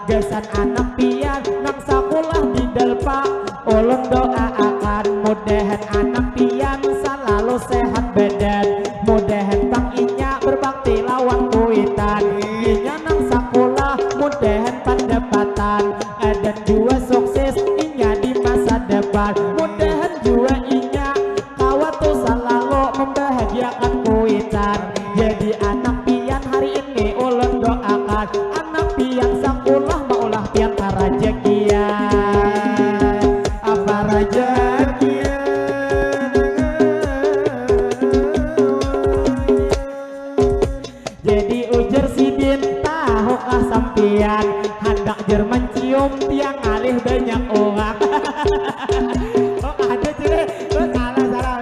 gesan anak pian nang sakulah di delpa ulun doa akan mudahan anak pian selalu sehat badan mudahan bang inya berbakti lawan kuitan inya nang sakulah mudahan pendapatan dan juga sukses inya di masa depan mudahan juga inya kawat tuh selalu membahagiakan kuitan jadi anak pian hari ini ulun doakan anak pian sakulah maulah pian parajekian apa rajekian jadi ujar sidin tahukah sampian hendak jer mencium tiang alih banyak orang oh ada cire oh, salah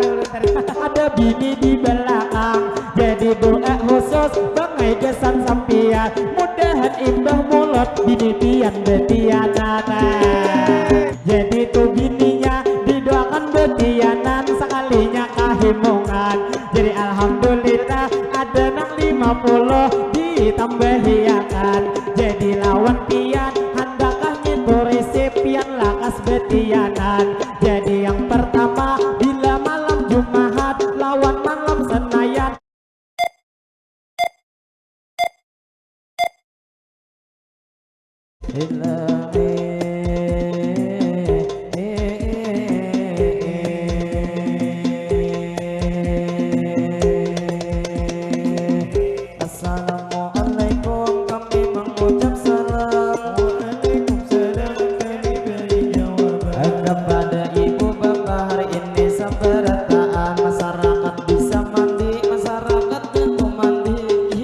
ada bini di belakang jadi doa khusus bangai kesan sampian mudahan imbah mulut bini pian betianan jadi tuh bininya didoakan betianan sekalinya kahimungan jadi alhamdulillah ada nang 50 ditambahiakan jadi lawan pian handakah nyitu resep pian lakas betianan jadi yang pertama bila malam Jumat lawan malam Senayan Assalamualaikum kami mengucap salam Waalaikumsalam kami beri jawaban kepada ibu bapak hari ini sabarataan masyarakat bisa mandi masyarakat tentu mandi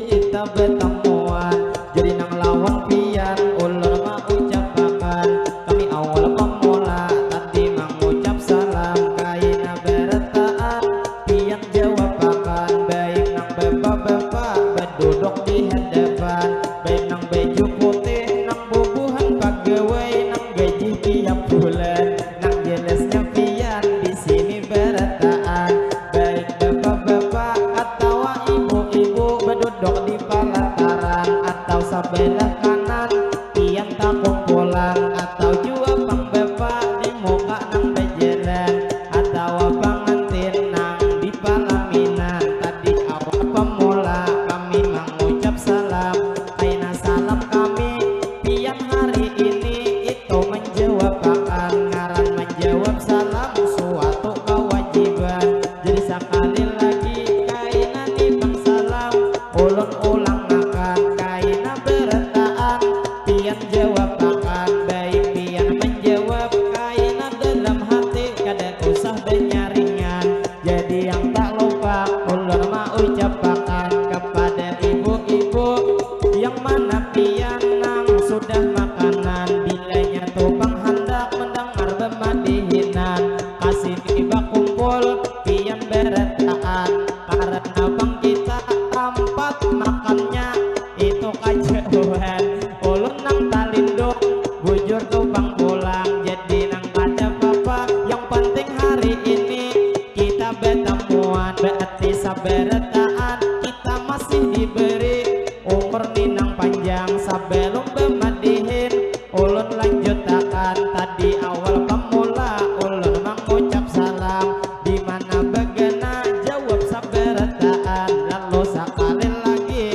kita bertemuan jadi nang lawan pian ulur mau ucapakan kami awal pemula tadi mengucap salam kaina berataan pian jawab akan baik nang bapak-bapak berduduk di hadapan baik nang baju putih nang bubuhan pegawai nang gaji tiap bulan nang jelasnya pian di sini berataan baik bapak-bapak atau ibu-ibu berduduk di pelataran atau sebelah kanan pian tak kumpulan atau juga bang bapak di muka nang bejalan atau pengantin nang di pelaminan tadi awal pemula kami mengucap salam kaina salam kami pian hari ini itu menjawab akan ngaran menjawab salam suatu kewajiban jadi sekali lagi kaina tibang salam ulun ulang akan kaina berataan pian jawab akan baik pian menjawab kaina dalam hati kada usah denyaringan jadi yang tak lupa ulun mau ucapakan kepada ibu-ibu yang mana pian nang sudah makanan bilanya tupang hendak mendengar bemadihinan kasih tiba kumpul pian berataan karena bang kita tempat makannya itu kajauhan ulun nang talindung bujur tupang pulang jadi nang ada bapak yang penting hari ini kita bertemuan berarti sabarataan kita masih diberi umur ninang panjang sebelum bemadihin ulun lanjutakan tadi awal pemula ulun mengucap salam di mana begana jawab sabarataan lalu sekali lagi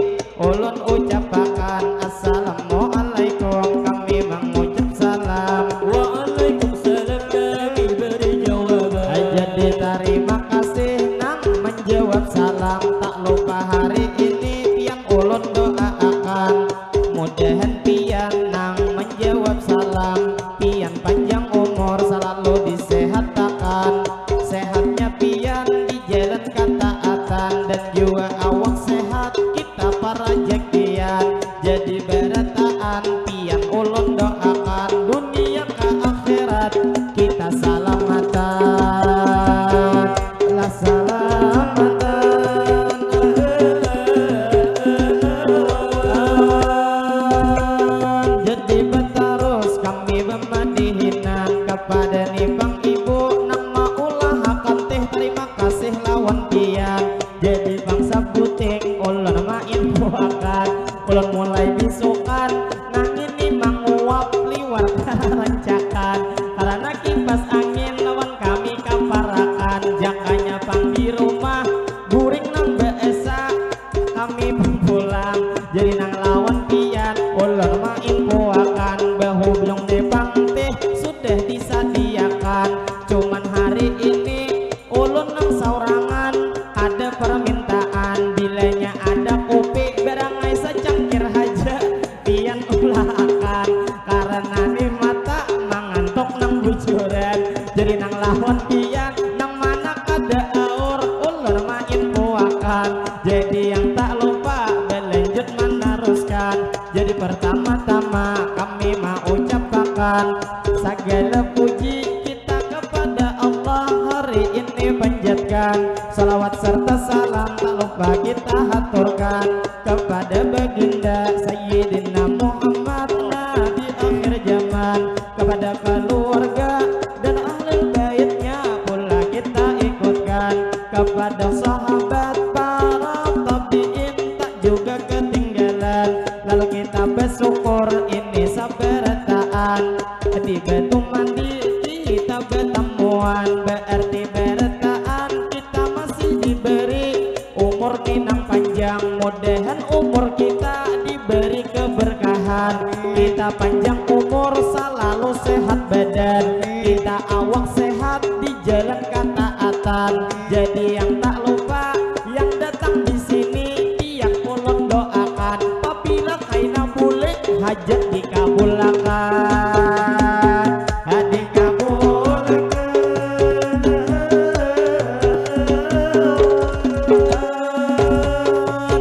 ulun ucapakan assalamualaikum kami mengucap salam waalaikumsalam kami beri jawaban jadi terima kasih nang menjawab salam tak lupa hari ini pian ulun doakan mudahan pian nang menjawab salam pian panjang umur selalu disehatkan sehatnya pian di jalan ketaatan dan juga awak sehat kita para jekian jadi berataan pian ulun doakan dunia ke akhirat kita salamatan la salamatan jadi bertarus kami memadihinan main puakan bahu belum depang teh sudah disediakan. Cuman hari ini ulun nang saurangan ada permintaan, bilanya ada kopi berangai secangkir haja pian ulah akan. Karena di mata mangantok nang bujuran, jadi nang lawan pian nang mana kada aur ulun main puakan. Jadi yang tak lupa berlanjut meneruskan. Jadi pertama-tama kami mau ucapkan segala puji kita kepada Allah hari ini panjatkan. Salawat serta salam tak lupa kita haturkan kepada baginda Sayyidina Muhammad Nabi akhir zaman, kepada keluarga dan ahli baitnya pula kita ikutkan, kepada sahabat para tabiin tak juga ketinggalan. Lalu kita bersyukur ini sabarataan di batu mandi kita bertemuan, berarti berataan kita masih diberi umur ninang panjang. Mudahan umur kita diberi keberkahan, kita panjang umur selalu sehat badan, kita awak sehat di jalan ketaatan. Jadi yang tak lupa yang datang di sini tiap ulun doakan, apabila kaina boleh hajat dikabulkan.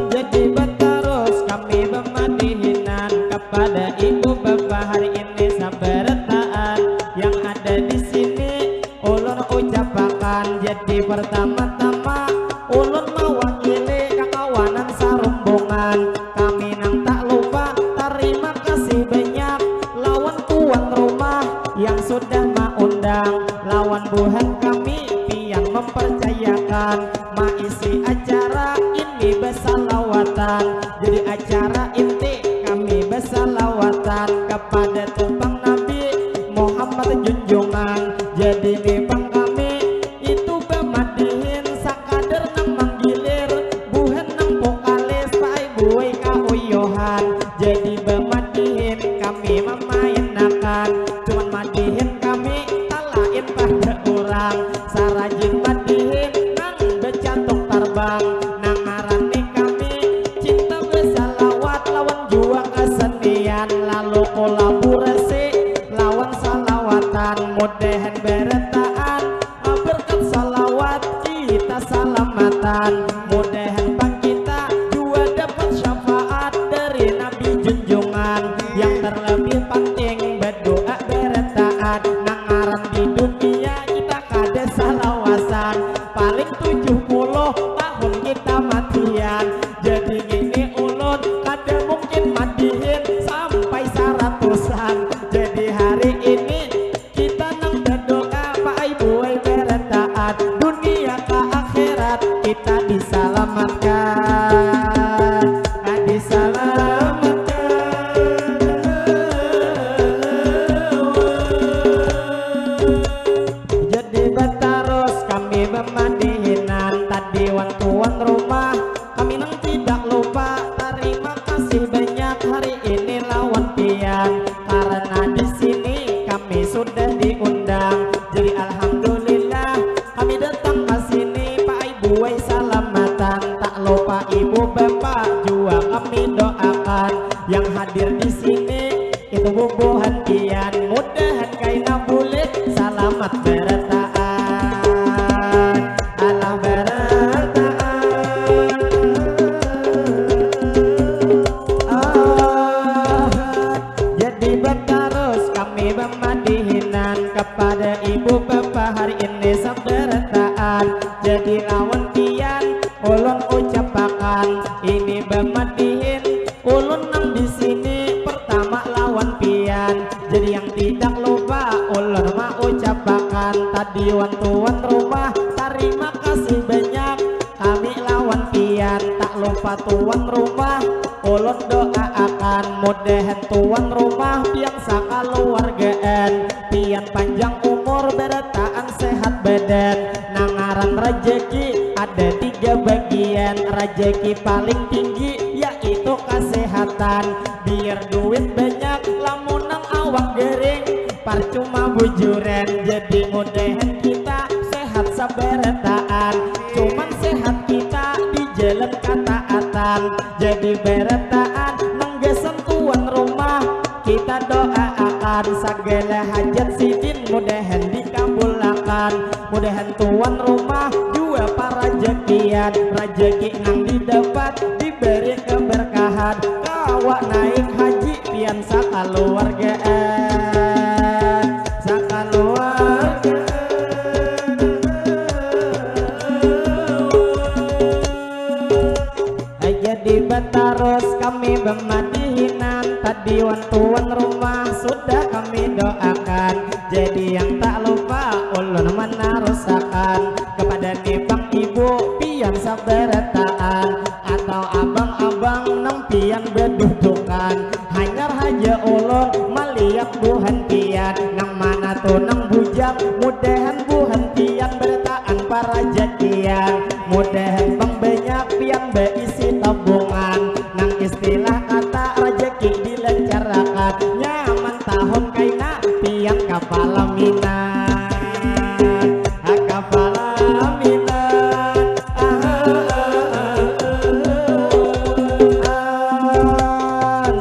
Jadi berterus kami memadihinan kepada ibu bapak hari ini sabarataan yang ada di sini ulun ucapkan. Jadi pertama-tama ulun mewakili kekawanan sarumbungan, kami nang tak lupa terima kasih banyak lawan tuan rumah yang sudah mengundang, lawan buhan kami pian mempercayakan maisi acara ini bersalawatan. Jadi acara inti kami bersalawatan kepada tumpang Nabi Muhammad junjungan. Jadi nipang kami itu bermadihin sakader nang manggilir buhan nang vokalis pai buai kauyohan. Jadi bermadihin kami memainakan, cuman madihin kami talain pada orang, sarajin madihin nang bercatok terbang. Nang ngarani kami cinta bersalawat lawan jua kesenian, lalu kolaborasi lawan salawatan. Mudahan berataan berkat salawat kita salamatan, mudahan pang kita juga dapat syafaat dari Nabi junjungan. Yang terlebih penting berdoa berataan, nang ngaran di dunia kita kada salawasan, paling 70 tahun kita matian. Jadi gini ulun kada mungkin madihin sampai 100-an. Jadi hari ini kita nang berdoa pak ibu berataan, dunia ke akhirat kita diselamatkan, diselamatkan. Jadi berterus kami memadihinan tadi wan tuan rumah, kami nang tidak lupa terima kasih banyak hari ini lawan pian, karena di sini kami sudah diundang. Jadi alhamdulillah kami datang ke sini pak ibu salamatan, tak lupa ibu bapak juga kami doakan. Yang hadir di sini itu bubuhan pian, mudahan kaina boleh selamat berataan, alah berataan. Jadi berterus kami memadihinan kepada ibu bapak hari ini sabarataan. Jadi lawan pian ulun ucapkan ini bermadihin ulun nang di sini pertama lawan pian. Jadi yang tidak lupa ulun mau ucapkan tadi wan tuan rumah terima kasih banyak kami lawan pian. Tak lupa tuan rumah ulun doakan, mudahan tuan rumah biasa keluargaan pian panjang umur berataan sehat badan. Nangaran rejeki ada 3 bagian, rejeki paling tinggi yaitu kesehatan, biar duit banyak awak gering percuma bujuran. Jadi mudahan kita sehat saberetaan, cuman sehat kita di jalan ketaatan. Jadi beretaan nenggesan tuan rumah, kita doakan segala hajat sidin mudahan dikabulkan. Mudahan tuan rumah juga para rezekian, rezeki nang didapat diberi keberkahan. Kawak naik haji pian sakaluargaan, sakaluargaan. Jadi betaros kami bermadihinan, tadi tuan rumah sudah kami doakan. Jadi yang tak lupa ulun menarusakan kepada bang ibu pian saberetaan, atau abang-abang nang pian berdudukan. Hanyar haja ulun melihat buhan pian, nang mana tuh nang bujang mudahan buhan pian bertaan para jakian. Mudahan bang banyak pian berisi tabungan, nang istilah kata rezeki dilancarkan. Nyaman tahun kaina pian kapalaminan, kapalaminan.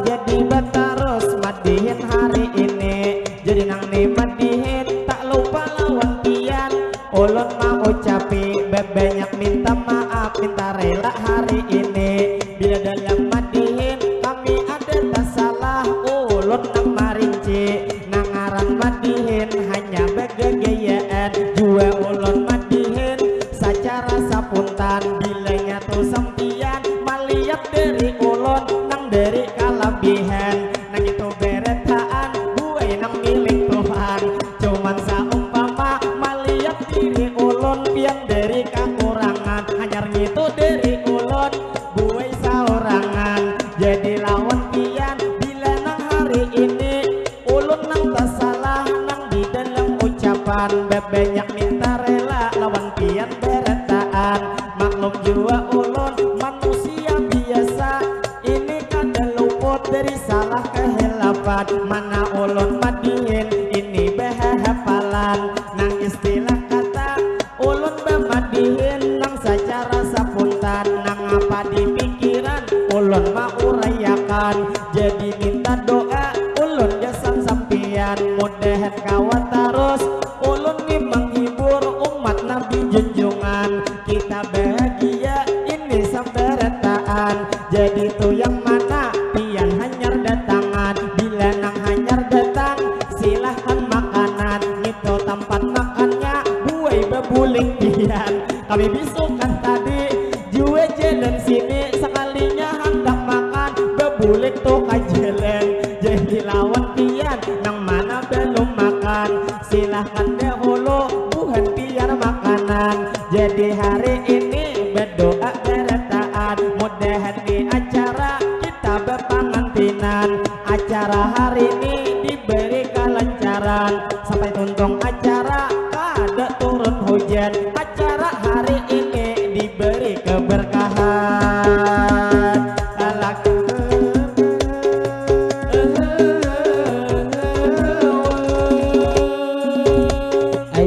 Jadi betaros madihin hari ini, jadi nang nih madihin tak lupa lawan pian. Ulun mau ucapi banyak minta maaf, minta rela hari ini. Bila dalam madihin kami ada tak salah, ulun nang marinci nang aran madihin hanya begegayaan. Jua ulun madihin secara sapuntan, bilanya tuh sampian malihat dari ulun nang dari kalabihan. Nang itu beretaan gue nang milik Tuhan, cuman saumpama malihat diri ulun pian dari kekurangan. Hanyar gitu dari ulun gue saurangan. Jadi lawan pian bila nang hari ini ulun nang tak salah nang di dalam ucapan. Banyak minta rela lawan pian beretaan, maklum jua ulun manusia biasa, ini kada luput dari salah kehilafan. Mana ulun madihin ini behafalan, nang istilah kata ulun bemadihin nang secara sapuntan. Nang apa di pikiran ulun mau rayakan, jadi minta doa ulun jasan sampian. Mudahan kawat terus ulun nih menghibur umat Nabi junjungan. Kita bahagia ini saberetaan, jadi tuh yang mana pian hanyar datangan. Bila nang hanyar datang silahkan makanan, itu tempat makannya buai bebuling pian. Kami bisukan tadi jue jalan sini, sekalinya hendak makan bebulik tuh kajalan. Jadi lawan pian nang mana belum makan, silahkan dahulu buhan pian makanan. Jadi hari ini berdoa beretaan, mudahan di acara kita berpengantinan. Acara hari ini diberi kelancaran, sampai tuntung acara kada turun hujan. Acara hari ini diberi keberkahan.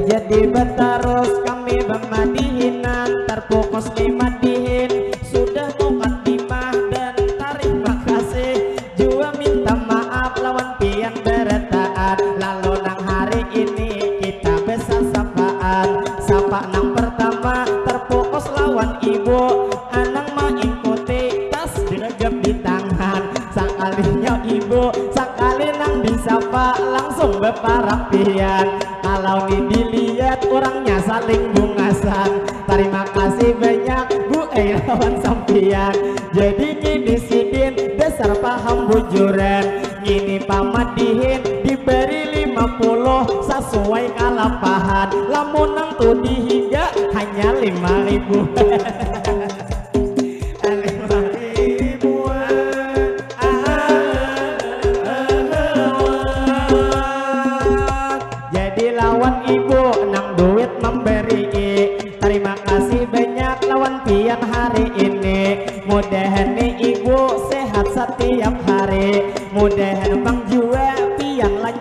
Jadi betaros kami bermadihinan, terfokus di madihin sudah mukadimah dan terima kasih. Jua minta maaf lawan pian beretaan, lalu nang hari ini kita bisa sapaan. Sapa nang pertama terfokus lawan ibu, anang mengikuti tas diregap di tangan. Sakalinya ibu sakali nang disapa langsung beparapian. Kalau nih dilihat orangnya saling bungasan, terima kasih banyak Bu lawan sampian. Jadi ngini sidin dasar paham bujuran, ngini pamadihin diberi 50 sesuai kalapahan. Lamun nang tuh dihiga hanya 5.000. Lawan ibu nang duit memberi, terima kasih banyak lawan pian hari ini. Mudahan nih ibu sehat setiap hari, mudahan bang jua pian lancar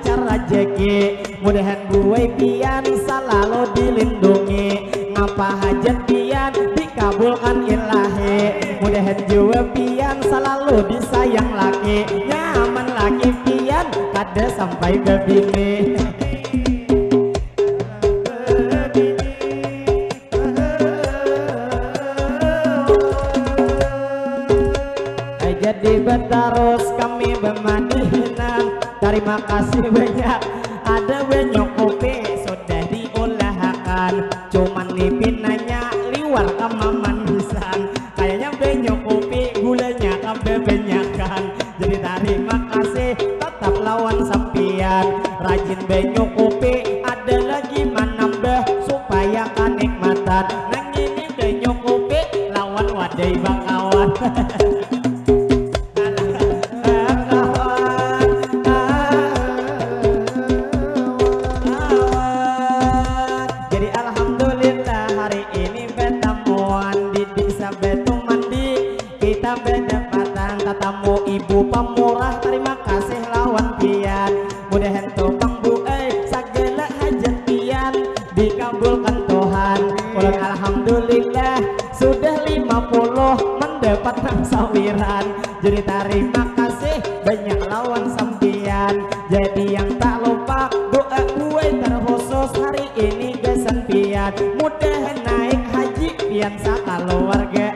lagi. Mudahan buai pian selalu dilindungi, ngapa hajat pian dikabulkan ilahi. Mudahan jua pian selalu disayang laki, nyaman laki pian kada sampai ke bini. Jadi berterus kami bermadinan, terima kasih banyak. Ada banyak kopi sudah diolahkan, cuman nipinanya liwar sama manisan. Kayaknya banyak kopi gulanya kebanyakan. Jadi terima kasih tetap lawan sampian. Rajin banyak kopi ada lagi menambah supaya kenikmatan. Nang ini banyak kopi lawan wadai bakawan. Tatamu ibu pemurah terima kasih lawan pian. Mudahan topang buai segala hajat pian dikabulkan Tuhan. Ulang alhamdulillah sudah 50 mendapat nang sawiran. Jadi terima kasih banyak lawan sampian. Jadi yang tak lupa doa buai terkhusus hari ini gesan pian. Mudahan naik haji pian sakaluarga.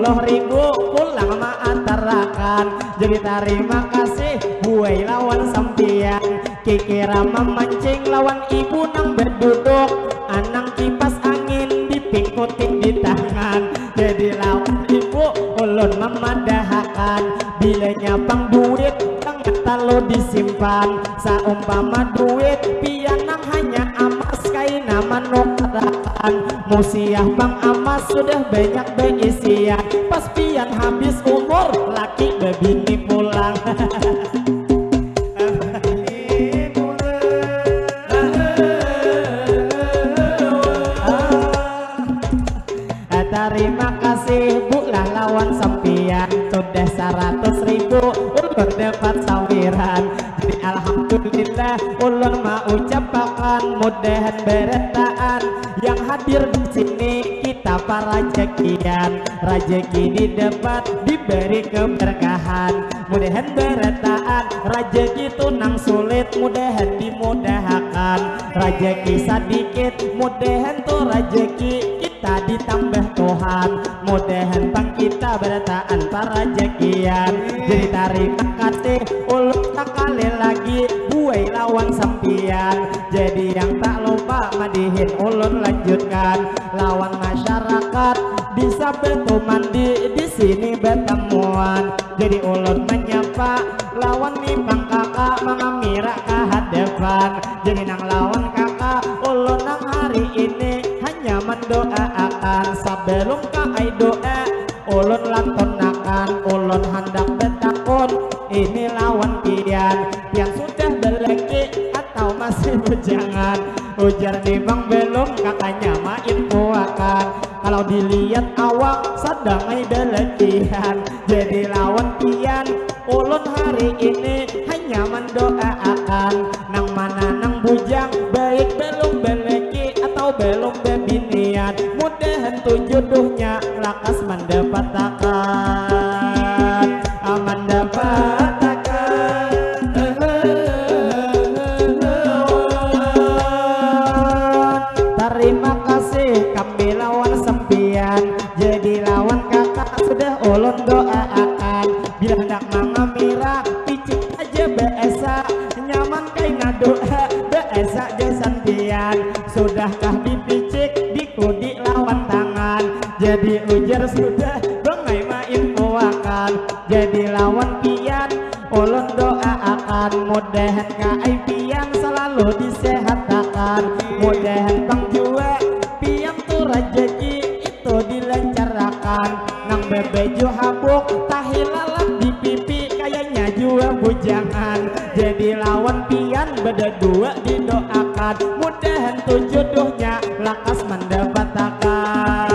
Ribu pulang maatarakan. Jadi terima kasih buai lawan sampian. Kikira memancing lawan ibu nang berduduk, anang kipas angin dipingkutin di tangan. Jadi lawan ibu ulun memadahakan. Bila nyapang duit kang lo disimpan, saumpama duit pianang hanya amas kaina manukarakan. Musiah bang amas sudah banyak berisian, pas pian habis umur laki bebini pulang. Terima kasih bu lah lawan sampian, sudah 100.000 ulun dapat sawiran. Jadi alhamdulillah ulun mau ucapkan mudahan beretaan yang hadir di sini kita para rezekian. Rezeki didapat diberi keberkahan, mudahan beretaan. Rezeki itu nang sulit mudahan dimudahkan. Rezeki sedikit mudahan tuh rezeki kita ditambah Tuhan. Mudahan bang kita beretaan para rezekian. Jadi terima kasih ulun sekali lagi buai lawan sampian. Jadi yang tak lupa madihin ulun lanjutkan. Lawan masyarakat bisa betul mandi di sini bertemuan. Jadi ulun menyapa lawan nimbang kakak mengamira ke hadapan. Jadi nang lawan kakak ulun nang hari ini hanya mendoakan. Sebelum kai doa ulun lantunakan. Ulun hendak bertakun ini lawan pian. Pian sudah beleki atau masih bujangan? Ujar nih bang belum, kakaknya main kuakan. Kalau dilihat awak sedang belekian. Jadi lawan pian ulun hari ini hanya mendoakan. Nang mana nang bujang baik belum beleki atau belum bebinian. Mudahan tuh jodohnya lakas mendapatkan, mendapatkan. Terima kasih kami lawan sempian. Jadi lawan kakak sudah ulun doakan. Bila hendak mengamira picik aja beesa, nyaman kaina doa beesa desan pian. Sudahkah dipicik dikudi lawan tangan? Jadi ujar sudah bengai main kuakan. Jadi lawan pian ulun doakan. Mudahan kai pian selalu disehatkan. Mudahan bang jua pian tuh rezeki itu dilancarkan. Nang bebeju habuk tahilalat di pipi kayaknya jua bujangan. Jadi lawan pian beda dua didoakan, mudahan tuh jodohnya lakas mendapatkan,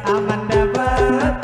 aman dapat.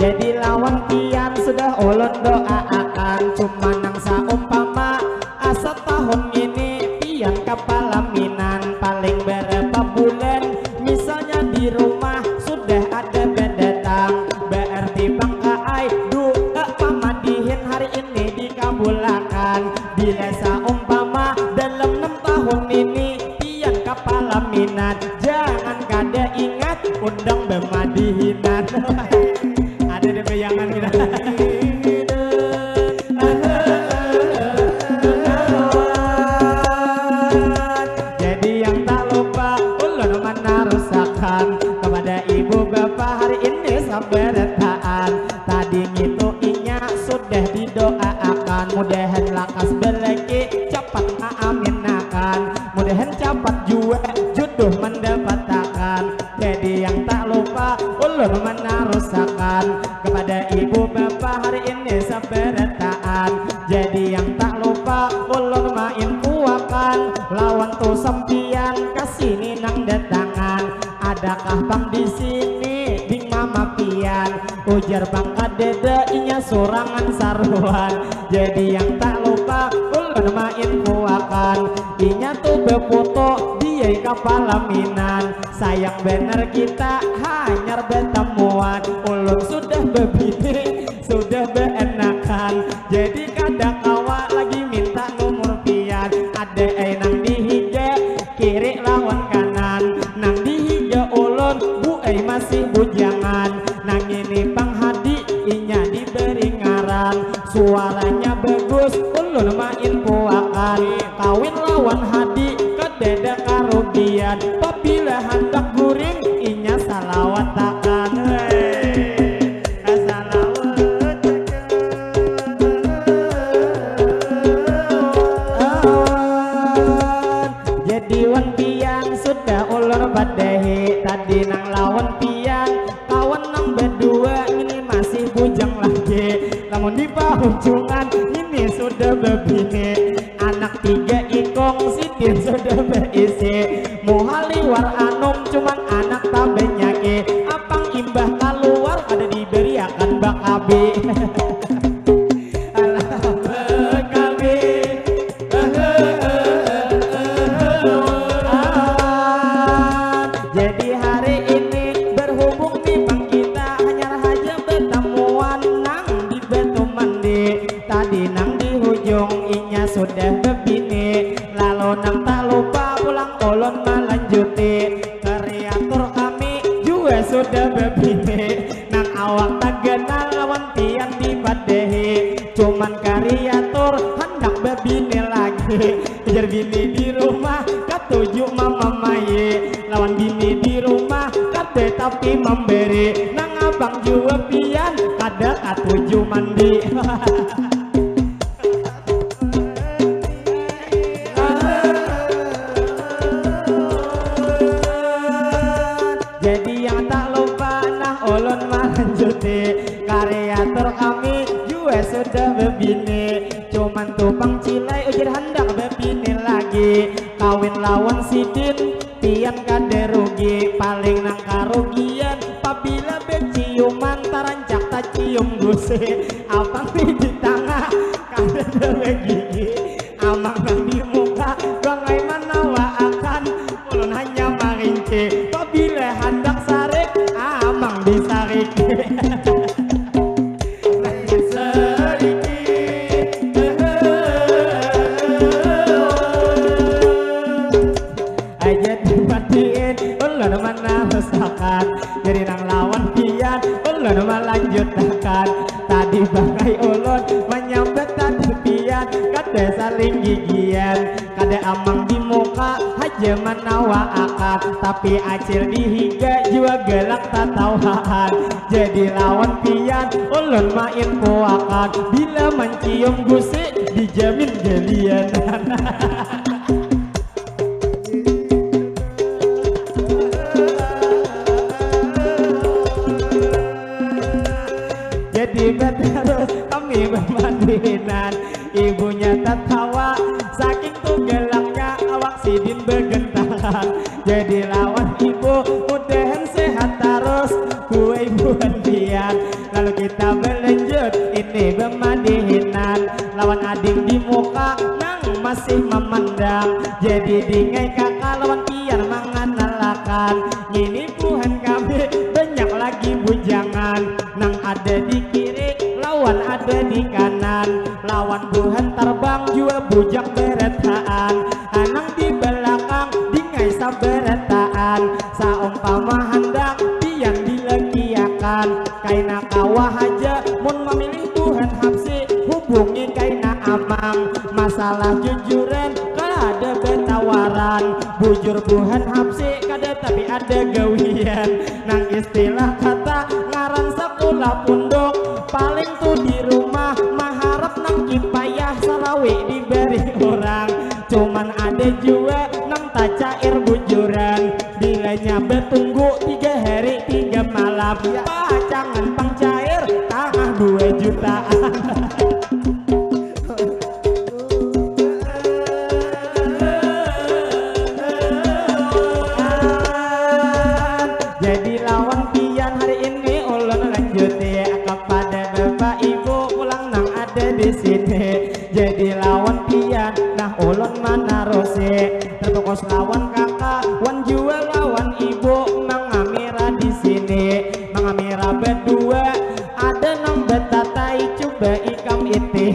Jadi lawan pian sudah ulun doakan, cuma nang saumpama asa tahun ini pian kapalaminan paling berapa bulan, misalnya di rumah sudah ada bedetang, berarti bangka ai doa pamadihin hari ini dikabulakan. Bila saumpama dalam 6 tahun ini pian kapalaminan, jangan kada ingat undang bemadihinan. Ada di bayangan kita. Jadi yang tak lupa ulun mana rusakan kepada ibu bapak hari ini sabarataan. Tadi gitu inya sudah didoakan, mudahan lakas belaki cepat maaminakan, mudahan cepat juga jodoh mendapatkan. Jadi yang tak lupa ulun mana rusakan kepada ibu bapak hari ini sabarataan. Jadi yang tak lupa ulun main puakan, lawan tuh sempian kasini nang datangan. Adakah bang di sini ding mama pian, ujar bang kadeda inya sorangan saruan. Jadi yang tak lupa ulun main puakan, inya tuh befoto dia kapalaminan. Sayang bener kita hanya bertemuan, ulun sudah bebini sudah beenakan. Jadi kadang awak lagi minta nomor pian, ada nang di hija kiri lawan kanan, nang di hija ulun bu masih bujangan. Nang ini Bang Hadi inya diberi ngaran, suaranya bagus ulun main puakan. Kawin lawan Hadi kededa karugian, apabila hendak guring inya salawat takan. Jadi wan pian sudah ulur badehi, tadi nang lawan pian kawan nang berdua ini masih bujang lagi. Namun di pahunjungan ini sudah bebini, anak 3 ikong sitin sudah berisi. Muhaliwar anom cuman anak tabenyake, apang imbah keluar ada diberi akan bakabi. Jadi hari ini berhubung nih bang kita hanya aja bertemuan nang di batu mandi. Tadi nang di hujung inya sudah bebini, lalu nang tak lupa pulang ulun melanjuti. Kreatur kami juga sudah bebini, nang awak tak kenal lawan pian di badehi. Cuman kreatur hendak bebini lagi, kejar bini di rumah katuju mama maye, lawan bini di rumah kate tapi memberi. Nang abang juga pian kada katuju mandi. Jadi yang tak lupa nah ulun melanjuti, kreator kami juga sudah bebini. Cuman tuh bang cilai ujar hendak bebini lagi, kawin lawan sidin pian kada rugi. Paling nang karugian apabila beciuman tarancak tak cium gusi. Abang di tengah kada ada gigi, amang nang di muka bangai manawa akan ulun hanya marinci. Apabila hendak sarik amang disarik. Ulun mana rusakan, jadi nang lawan pian ulun melanjutkan. Tadi bagai ulun menyambet tadi pian, kada saling gigian, kada amang di muka aja menawa akad, tapi acil di higa juga gelak tatawaan. Jadi lawan pian ulun main puakan, bila mencium gusik dijamin jalian. jadi terus kami bermandinan. Ibunya tertawa saking tuh gelaknya awak sidin bergentaran. Jadi lawan ibu mudahan sehat terus kue ibu hendian. Lalu kita berlanjut ini bermandinan. Lawan ading di muka nang masih memandang. Jadi dingai kakak lawan pian menganalakan. Ini Tuhan kami banyak lagi bujangan. Nang ada di kiri lawan ada di kanan. Lawan buhan terbang jual bujang beretaan. Anang di belakang dingai saberetaan. Saumpama hendak pian dilegiakan. Kaina kawah aja mun memilih Tuhan hapsi hubungi kaina amang. Masalah jujuran kalau ada betawaran. Bujur buhan hapsi kada tapi ada gawian. Nang istilah kata ngaran sekolah pundok. Paling tuh di rumah maharap nang kipayah sarawi diberi orang. Cuman ada juga nang tak cair bujuran. Bilanya betunggu 3 hari 3 malam. Pacangan pang cair tangah 2 jutaan. Jadi lawan pian hari ini ulun lanjut ya kepada bapak ibu pulang nang ada di sini. Jadi lawan pian nah ulun mana rose terfokus lawan kakak wan jual lawan ibu mengamira di sini. Mengamira berdua ada nang betatai coba ikam ite.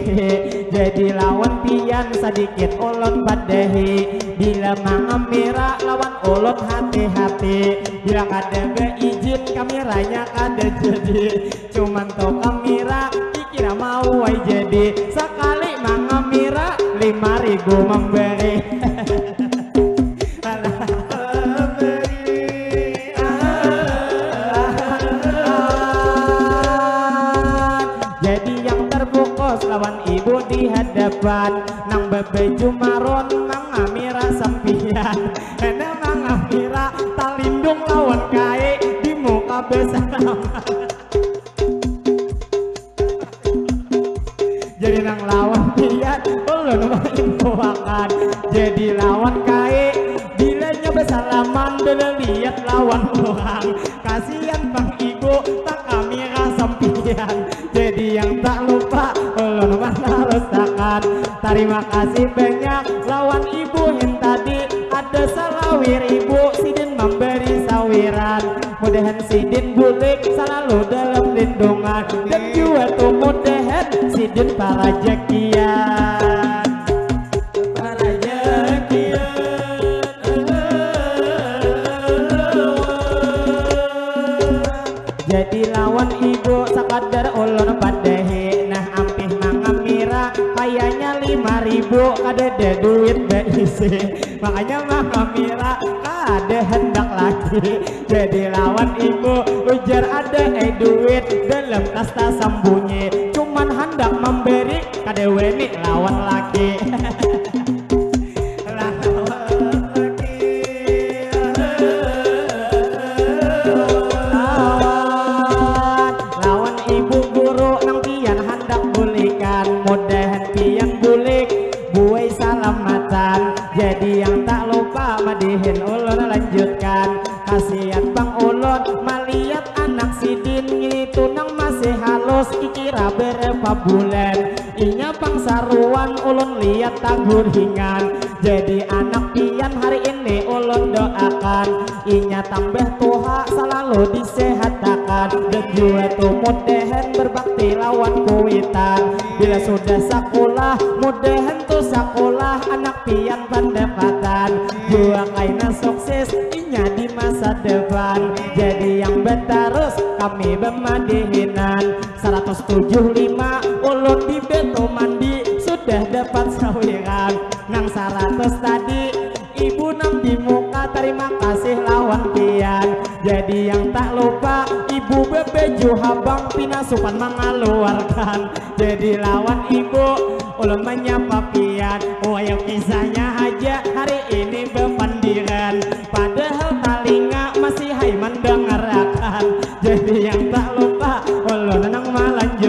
Jadi lawan pian sedikit ulun padahi. Bila mengamira lawan ulun hati-hati. Bila kada beizin kameranya kada jadi. Cuman to kamera dikira mau ay jadi. Sekali mengamira 5.000 memberi. Jadi yang terfokus lawan ibu di hadapan. Nang bebeju maron mengamira sampian. Enak mengamira tak lindung lawan kae di muka bersalaman. Jadi nang lawan pian ulun menginfoakan. Jadi lawan kae bilanya bersalaman dulu lihat lawan orang. Kasihan bang ibu tak kamera sampian. Jadi yang tak lupa ulun menarusakan. Terima kasih banyak lawan ibu yang tadi ada salawir ibu sidin memberi sawiran. Mudahan sidin bulik selalu dalam lindungan. Dan juga tuh mudahan sidin para jakian. Para jakian. Jadi lawan ibu sekadar ulun padahi. Nah ampih mengamira kayaknya 5.000 kada ada duit beisi. Makanya mengamira kada hendak lagi. Jadi lawan ibu ujar ada duit dalam tas tas sembunyi. Cuman hendak memberi kada weni lawan laki. Jadi yang tak lupa madihin ulun lanjutkan. Kasihan bang ulun melihat anak sidin itu nang masih halus kira berapa bulan. Inya bang saruan ulun lihat tak guringan. Jadi anak pian hari ini ulun doakan. Inya tambah tuha selalu disehatakan. Dan juga tuh mudahan berbakti lawan kuitan. Bila sudah sekolah mudahan tuh sekolah anak pian pendapatan. Juga kaina sukses inya di masa depan. Jadi yang betarus kami bermadihinan 175 ulun di beto mandi sudah dapat sawiran. Nang 100 tadi ibu nam di muka terima kasih lawan pian. Jadi yang tak lupa ibu bebeju habang pinasukan mengeluarkan. Jadi lawan ibu ulun menyapa pian. Oh ayo kisahnya aja hari ini bepandiran. Padahal talinga masih hai mendengarkan. Jadi yang tak lupa ulun nang malanjut.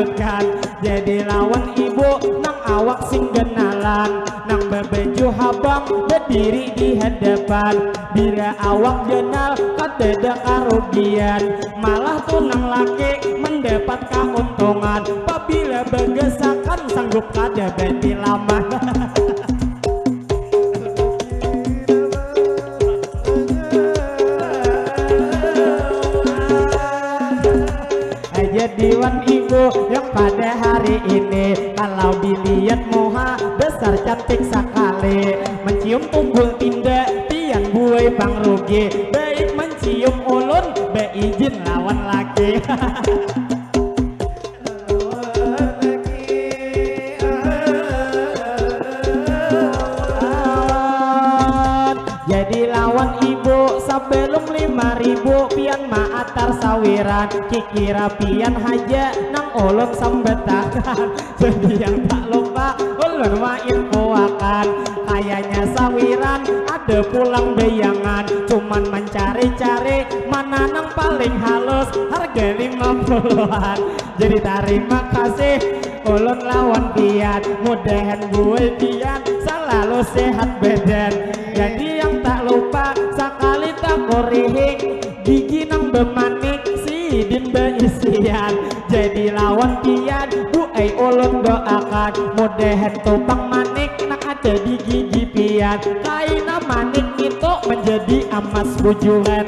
berdiri di hadapan. Bila awak jenal kadeda karugian, malah tunang laki mendapat keuntungan. Apabila bergesakan sanggup kada beti lama. Jadiwan ibu yang pada hari ini, kalau dilihat moha besar cantik sekali, mencium tunggul tindak tiang buai bang rugi, baik mencium ulun beizin lawan laki. Jadi lawan ibu sebelum 5.000 pian maatar sawiran, kikira pian haja nang ulun sambetakan. Jadi yang tak lupa ulun main kuakan, kayaknya sawiran ada pulang bayangan, cuman mencari-cari mana nang paling halus, harga 50-an. Jadi terima kasih ulun lawan pian, mudahan gue pian selalu sehat badan. Jadi yang tak lupa sekali tak korihing, gigi nang bemanik sidin beisian. Jadi lawan pian buai ulun doakan, mudahan topang manik nak ada di gigi pian, kaina manik itu menjadi emas bujuran.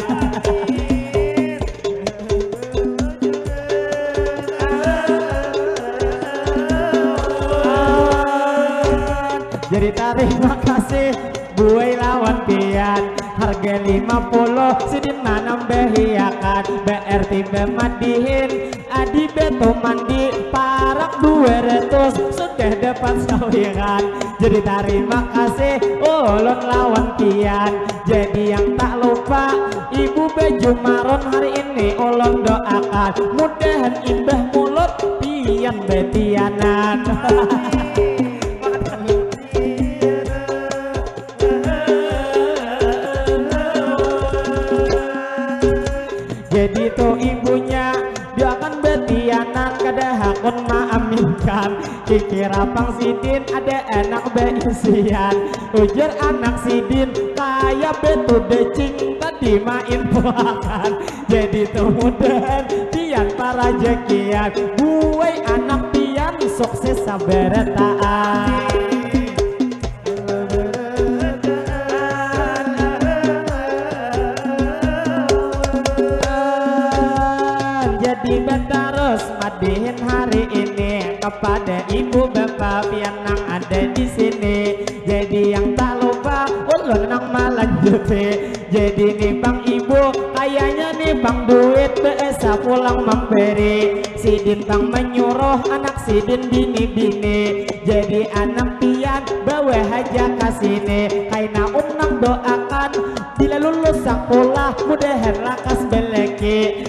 Jadi terima kasih buai lawan pian, harga 50 sidin nambahiakan, berarti bemadihin adi beto mandi parak 200 sudah dapat sawiran. Jadi terima kasih ulun lawan pian. Jadi yang tak lupa ibu baju maron hari ini ulun doakan, mudahan indah mulut pian betianan. Jadi tuh ibunya dia akan betianan, kada hakun maaminkan, kikira pang sidin ada anak beisian, ujar anak sidin kaya betu decing tadi main puakan. Jadi tuh mudahan pian para jekian, buai anak pian sukses saberetaan. Jadi terus madihin hari ini kepada ibu bapak pian nang ada di sini. Jadi yang tak lupa ulun nang melanjuti. Jadi nih bang ibu kayaknya nih bang duit biasa pulang memberi, sidin bang menyuruh anak sidin bini-bini. Jadi anak pian bawa haja kasini, kaina nang doakan bila lulus sekolah mudahan lakas beleki.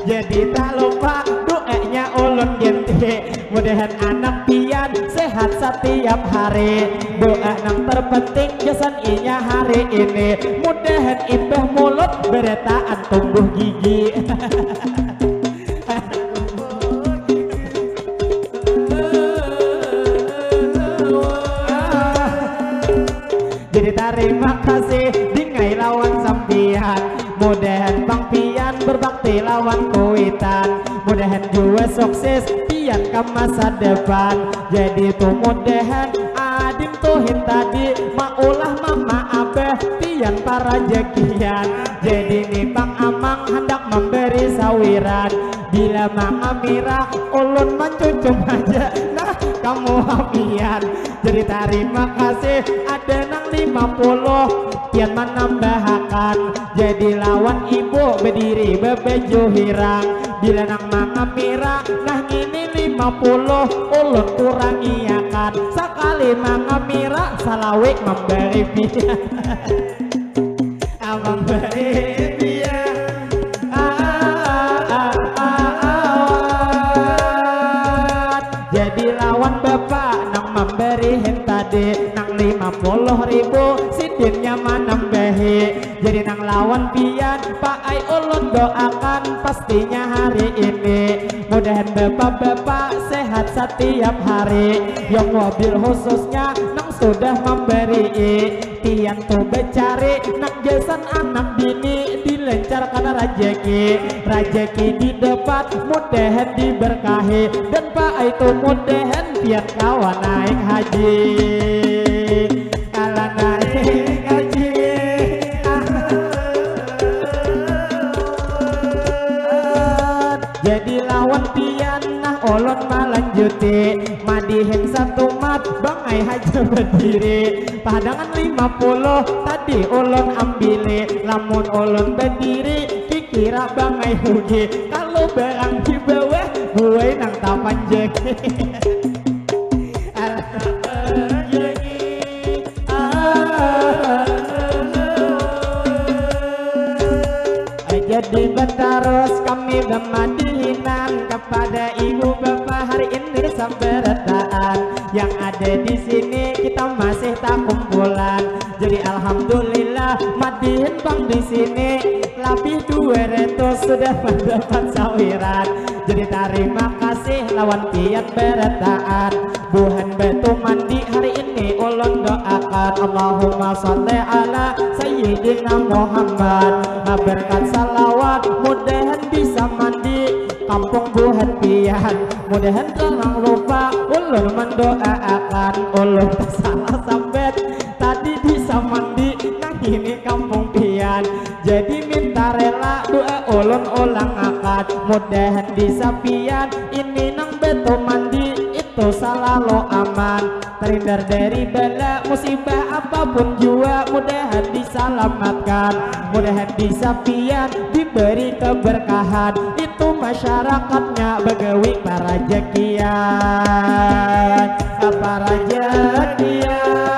Jadi tak lupa doanya ulun genti, mudahan anak pian sehat setiap hari. Doa yang terpenting jasan inya hari ini, mudahan indah mulut beretaan tumbuh gigi. Jadi terima kasih dingai lawan sampian, mudahan bang pian berbakti lawan kuitan, mudahan juga sukses pian ke masa depan. Jadi tuh mudahan adim tuhin tadi maulah mama abah pian para jekian. Jadi nih bang amang hendak memberi sawiran, bila mang amira ulun mencucum aja nah kamu pian. Jadi terima kasih ada nang 50 pian menambahkan, jadi lawan ibu berdiri bebeju hirang, bila nang mang amira nah ini 50 ulun kurangiakan, sekali mang amira salawik memberi pian. Abang beri pian jadi lawan bapak nang memberi tadi nang 50.000 sidinnya manambahi. Jadi nang lawan pian pak ai ulun doakan pastinya hari ini, mudahan bapak-bapak sehat setiap hari. Yang mobil khususnya nang sudah memberi tian tuh becari nak jasan anak bini dilancarkan rajeki di depan mudahan diberkahi dan pak itu mudahan biar kawan naik haji ala naik haji jadi lawan pian nah olon malanjuti madihin satu mat bangai haja berdiri padangan 50 tadi olon ambile lamun olon berdiri kikira bangai hugi kalau barang di bawah gue nang tapan jeki jadi berterus kami bermadihinan kepada ibu bapak hari ini sabarataan yang ada di sini kita masih tak kumpulan jadi alhamdulillah madihin bang di sini lebih 200 sudah mendapat sawiran jadi terima kasih lawan kiat berataan buhan batu mandi hari ini ulun doakan Allahumma sholli ala sayyidina Muhammad berkat salawat mudahan bisa mandi kampung buhan pian mudahan jangan lupa ulun mendoakan ulun tak salah sampai tadi bisa mandi nang ini kampung pian jadi minta rela doa ulun ulang akad mudahan bisa pian ini nang beto mandi itu selalu aman terhindar dari bala musibah apapun jua mudahan diselamatkan mudahan bisa pian diberi keberkahan itu masyarakatnya begawi para jekian para jekian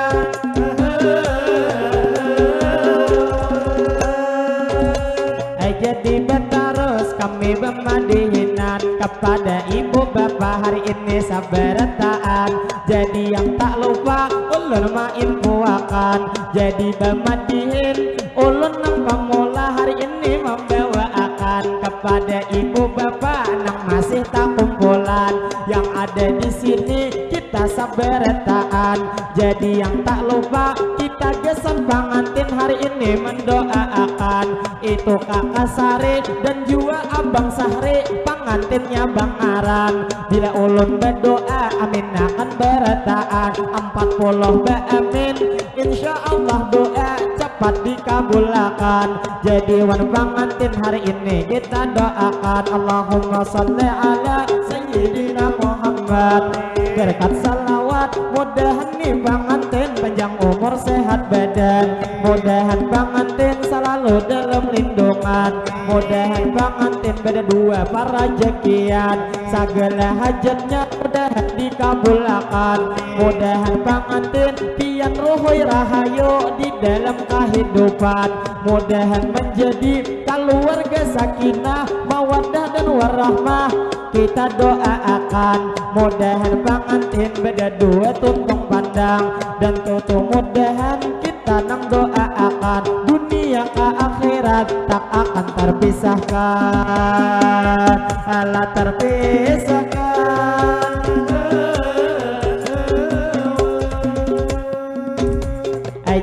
jadi berterus kami bermadihinan kepada ibu bapak hari ini sabarataan jadi yang tak lupa ulun mainfuakan jadi bermadihin ulun nang pemula hari ini membawa akan kepada ibu bapak nang masih tak kumpulan yang ada di sini kita sabarataan jadi yang tak lupa kita gesan pengantin hari ini mendoakan itu kakak Sari dan juga abang Sahri pengantinnya Bang Aran bila ulun berdoa amin akan berataan 40 amin insya Allah doa cepat dikabulkan jadi wan pengantin hari ini kita doakan Allahumma sholli ala sayyidina Muhammad berkat salawat mudahan nih pengantin panjang umur sehat badan mudahan pengantin selalu dalam lindungan mudahan pengantin beda dua para jekian segala hajatnya mudahan dikabulkan mudahan pengantin pian ruhoi rahayu di dalam kehidupan mudahan menjadi keluarga sakinah mawaddah dan warahmah kita doakan mudahan pengantin beda dua tuntung pandang dan tutu mudahan kita nang doakan dunia ke akhirat tak akan terpisahkan ala terpisahkan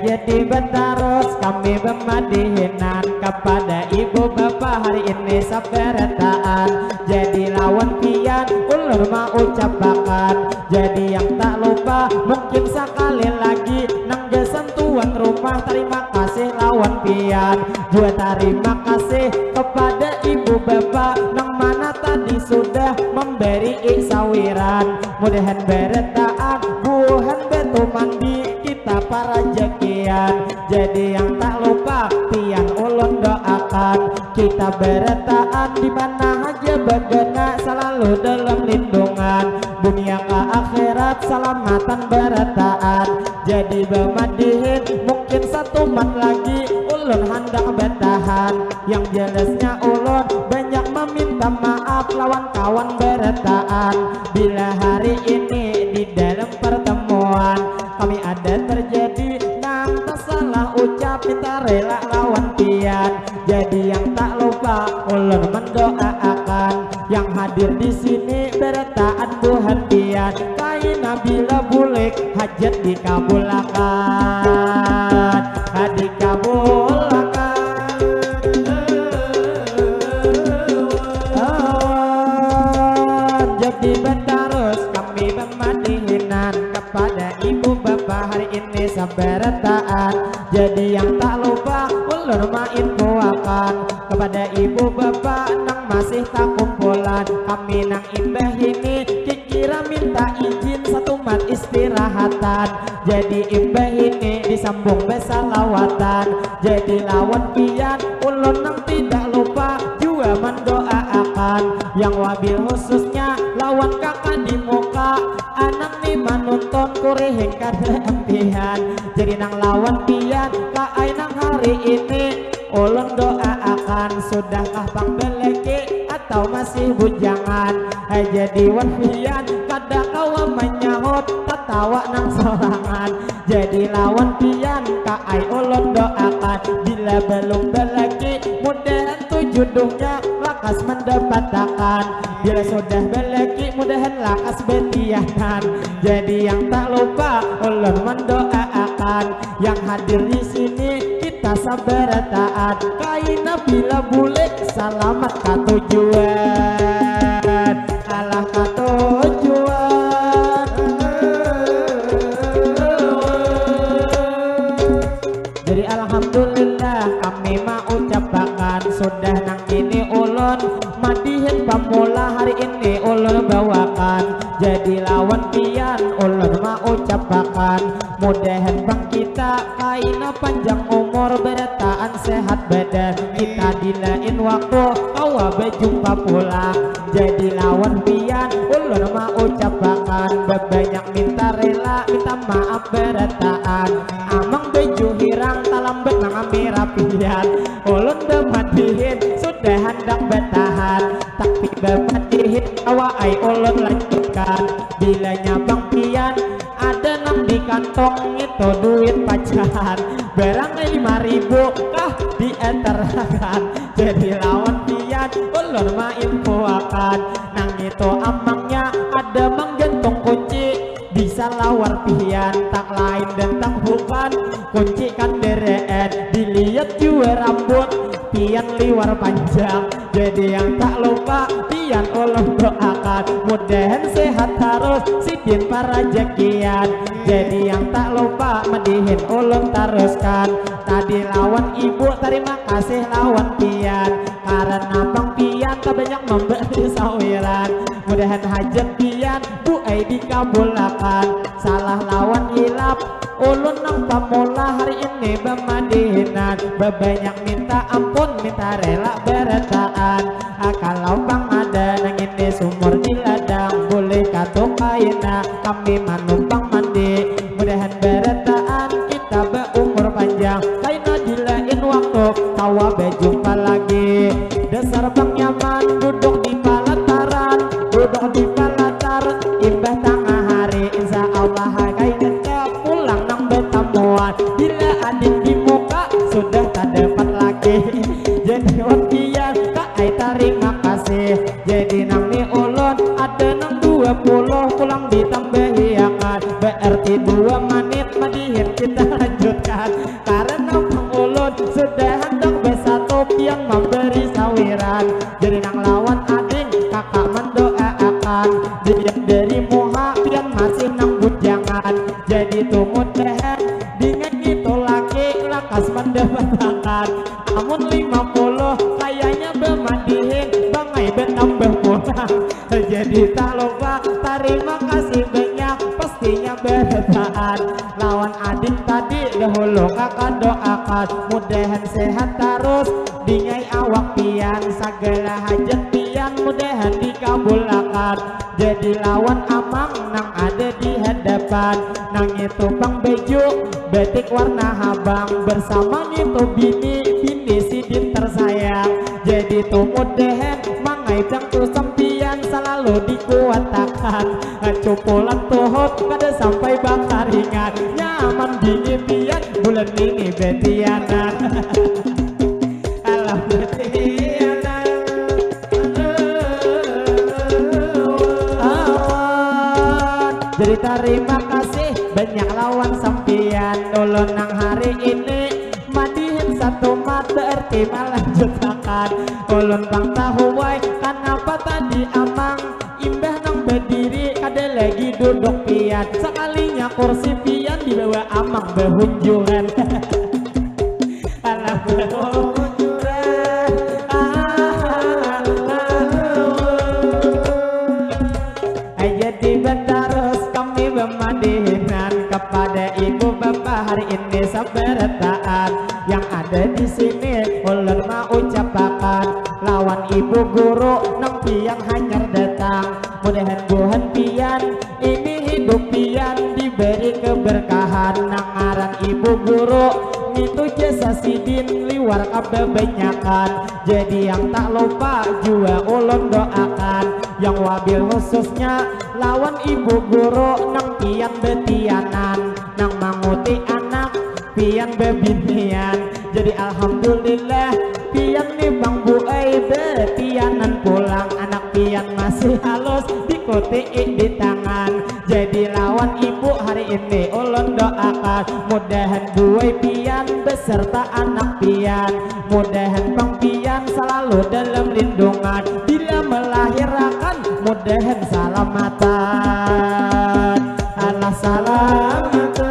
jadi berterus kami bermadihinan kepada ibu bapak hari ini sabarataan jadi lawan pian ulur mau ucapakan jadi yang tak lupa mungkin sekali lagi nang jasan tuan rumah terima kasih lawan pian juga terima kasih kepada ibu bapak nang mana tadi sudah memberi sawiran mudahan berataan buhan betu mandi kita para jekian jadi yang tak lupa pian ulun doakan kita berataan di mana aja bagana selalu dalam lindungan dunia ke akhirat selamatan berataan jadi bermadihin mungkin satu mat lagi ulun hendak bertahan yang jelasnya ulun banyak meminta maaf lawan kawan berataan bila hari ini di dalam pertemuan kami ada terjadi nang tersalah ucap minta rela lawan pian jadi yang tak lupa ulun mendoakan yang hadir di sini berataan buhan pian kain nabi bila bulik hajat dikabulakan, dikabulakan. Jadi bentarus kami memadihinan kepada ibu bapak hari ini sabarataan. Jadi yang tak lupa ulun main kuakan kepada ibu bapak nang masih tak kumpulan. Kami nang imbah ini dikira minta izin satu mat istirahatan. Jadi imbah ini disambung besalawatan. Jadi lawan pian ulun nang tidak lupa juga mendoakan. Yang wabil khususnya lawan kakak di muka anak nih manonton kureheng kada empian. Jadi nang lawan pian kaai nang hari ini ulun doakan. Sudahkah pang beleki atau masih bujangan? Jadi wan pian kada kawa menyahut tertawa nang sorangan. Jadi lawan pian kaai ulun doakan bila belum beleki mudahan tu jodohnya lakas mendapatkan. Bila sudah beleki mudahan lakas betiakan. Jadi yang tak lupa ulun mendoakan yang hadir di sini kita sabar taat. Kaina bila bulik selamat ke tujuan, alah ke tujuan. Jadi alhamdulillah kami mau ucapkan sudah nang ini ulun madihin pamula hari ini ulun bawakan. Jadi lawan pian ulun mau ucapkan mudahan bang kita kaina panjang umur bertaan sehat badan. Kita dilain waktu kawa berjumpa pulang. Jadi lawan pian ulun mau ucapkan banyak minta rela minta maaf bertaan. Amang beju hirang talambet nangami rapian. Ulun demadihin sudah hendak bertahan tapi bemadihin kawa ai ulun lanjutkan. Bila nyabang pian ada nang di kantong itu duit pacaran barang 5.000 kah diantarakan. Jadi lawan pian ulun main puakan nang itu amangnya ada mang gantung kunci bisa lawar pian tak lain dan tak bukan kunci kan dereen. Dilihat juga rambut pian liwar panjang. Jadi yang tak lupa pian ulun doakan mudahan sehat harus sidin para jakian. Jadi yang tak lupa medihin ulun teruskan. Tadi lawan ibu terima kasih lawan pian karena bang pian tak banyak memberi sawiran. Mudahan hajat pian bu ai dikabulakan. Salah lawan hilap ulun nang pamula hari ini bemadihinan. Bebanyak minta ampun minta rela berataan. Kalau bang ada nang ini sumur di ladang boleh kato kaina kami manumpang mandi. Mudahan berataan kita berumur panjang kaina dilain waktu kawa berjumpa lagi. Dasar bang nyaman duduk di palataran duduk di palatar imbah tengah hari insya Allah kaina pulang nang bertamuan. Bila adik di muka sudah tak dapat lagi. Jadi wakian kaai terima kasih. Jadi nang ni ulun ada nang 20 pulang ditambahi akan berarti 2 menit madihin kita lanjutkan. Karena bang ulun sudah hendak bersatu yang memberi sawiran. Jadi nang lawan ading kakak mendoakan dilihat dari muha pian masih nang bujangan. Jadi tuh mudahan dengan itu laki lakas mendapatkan. Amun 50 kayaknya bermandihin bangai bertambah pulang. Jadi tak lupa terima kasih banyak pastinya bertahan. Lawan adik tadi dahulu kakak doakan mudahan sehat terus dingai awak pian segala hajat pian mudahan dikabulakan. Jadi lawan amang nang ada di hadapan nang itu bang beju batik warna habang bersama itu bini sidin tersayang. Jadi tuh mudahan mangai bang tuh sempian selalu dikuatakan. Cupulan tuhut kada sampai bakar ringan nyaman dingin pian bulan ini betianan. Alam betianan Jadi terima kasih banyak lawan sampian ulun nang hari ini madihin satu mata erti malah jutakan ulun bang tahu wae kenapa tadi amang imbah nang berdiri kada lagi duduk pian sekalinya kursi pian dibawa amang behunjuran alah behunjuran jadi bentarus kami memadihinan kepada ibu bapak hari ini sabarataan yang ada di sini ulun mau ucapakan lawan ibu guru nang pian hanyar datang mudahan buhan pian ini hidup pian diberi keberkahan nang aran ibu guru itu jasa sidin liwar kabeh banyakan jadi yang tak lupa jua ulun doakan yang wabil khususnya lawan ibu guru nang pian betianan nang manguti anak pian bebinian jadi alhamdulillah pian nih bang bu betianan pulang anak pian masih halus dikuti di tangan jadi lawan ibu hari ini ulun doakan mudahan buai pian beserta anak pian mudahan bang pian selalu dalam lindungan bila melahirkan mudahan salamatan Allah salamatan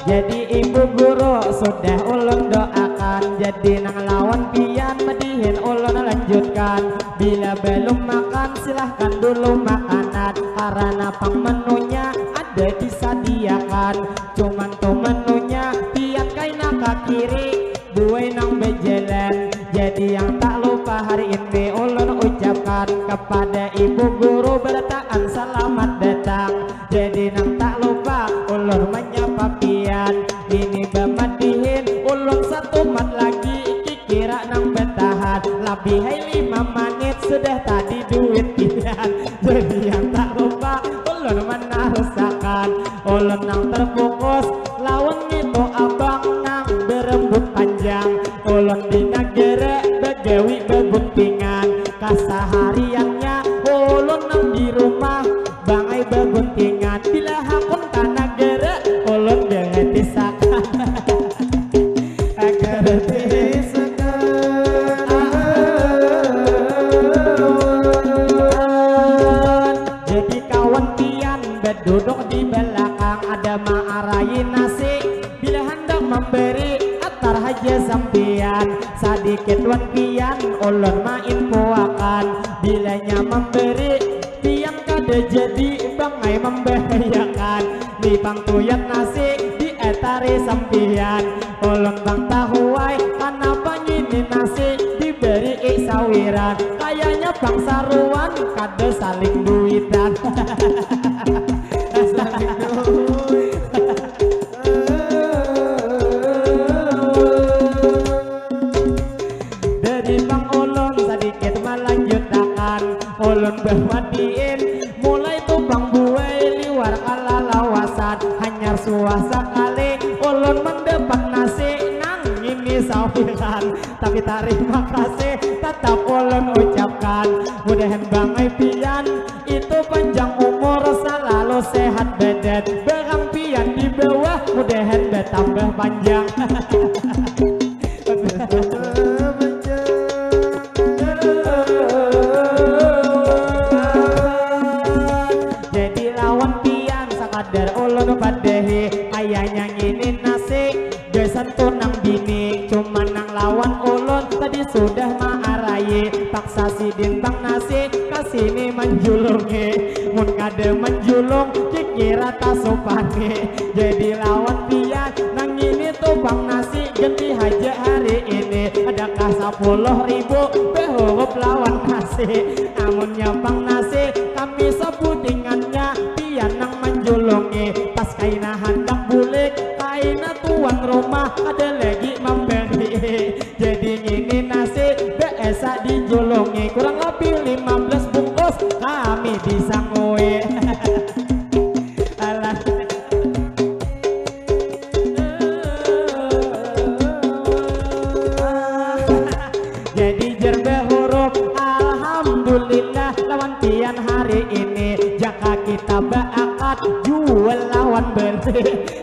jadi ibu guru sudah ulun doakan jadi nang lawan pian madihin ulun lanjutkan bila belum makan silahkan dulu makanan karena pang menunya ada disediakan cuman tuh menunya pian kaina ke kiri buai nang bejalan jadi yang tak lupa hari ini ulun ucapkan kepada ibu guru bertaan selamat datang jadi nang tak lupa ulun menyapa pian ini bemadihin ulun satu mat lagi kira nang betahan lebih hai 5 menit sudah tadi duit pian jadi yang tak lupa ulun menarusakan ulun nang terfokus lawan itu abang nang berembut panjang ulun di negara begawi bebuntingan kasehariannya ulun nang di rumah bangai bebuntingan bila hakun ka negara ulun dengan tisakan agar jadi kawan pian berduduk di belakang ada ma'arayi nasi bila hendak memberi atar haja sampian sedikit wan pian ulun main puakan bilanya memberi pian kada jadi bangai membahayakan di pangtuyat nasi di etari sampian ulun bang tahu wae kenapa ngini nasi diberi sawiran kayaknya bang saruan kada saling duitan saling duit dari bang ulun sedikit melanjutkan ulun bermadiin mulai tuh bang buai liwar kala lawasan hanya suasa kali ulun mendapat nasi nang ini sawiran tapi terima kasih tetap ulun ucapkan mudahan bangai pian itu panjang umur selalu sehat badan barang pian di bawah mudahan bertambah panjang jadi lawan pian sekadar ulun padehi kayaknya ngini nasi gesan tunang bini cuman nang lawan ulun tadi sudah ma'arayi paksa sidin bang nasi kasini menjulungi mun kada menjulung kikira tasupani jadi lawan pian nang ini tuh bang nasi ganti haja hari ini adakah 10.000 behurup lawan nasi namunnya bang nasi kami sebutingannya pian nang menjulungi pas kaina hendak bulik kaina tuan rumah ada lagi memberi jadi ini nasi biasa dijulungi kurang lebih 15 bungkus kami bisa ngoe alah jadi jerbe huruf alhamdulillah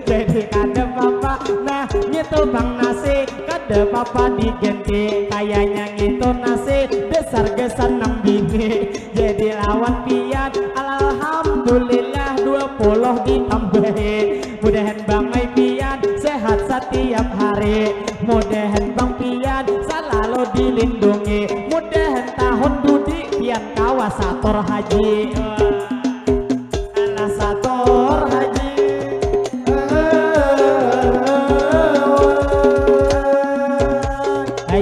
jadi kada papa nah gitu bang nasi kada papa diganti kayaknya gitu nasi besar gesan nang bini jadi lawan pian alhamdulillah 20 ditambahi mudahan bang ai pian sehat setiap hari mudahan bang pian selalu dilindungi mudahan tahun dudi pian kawasator haji sator haji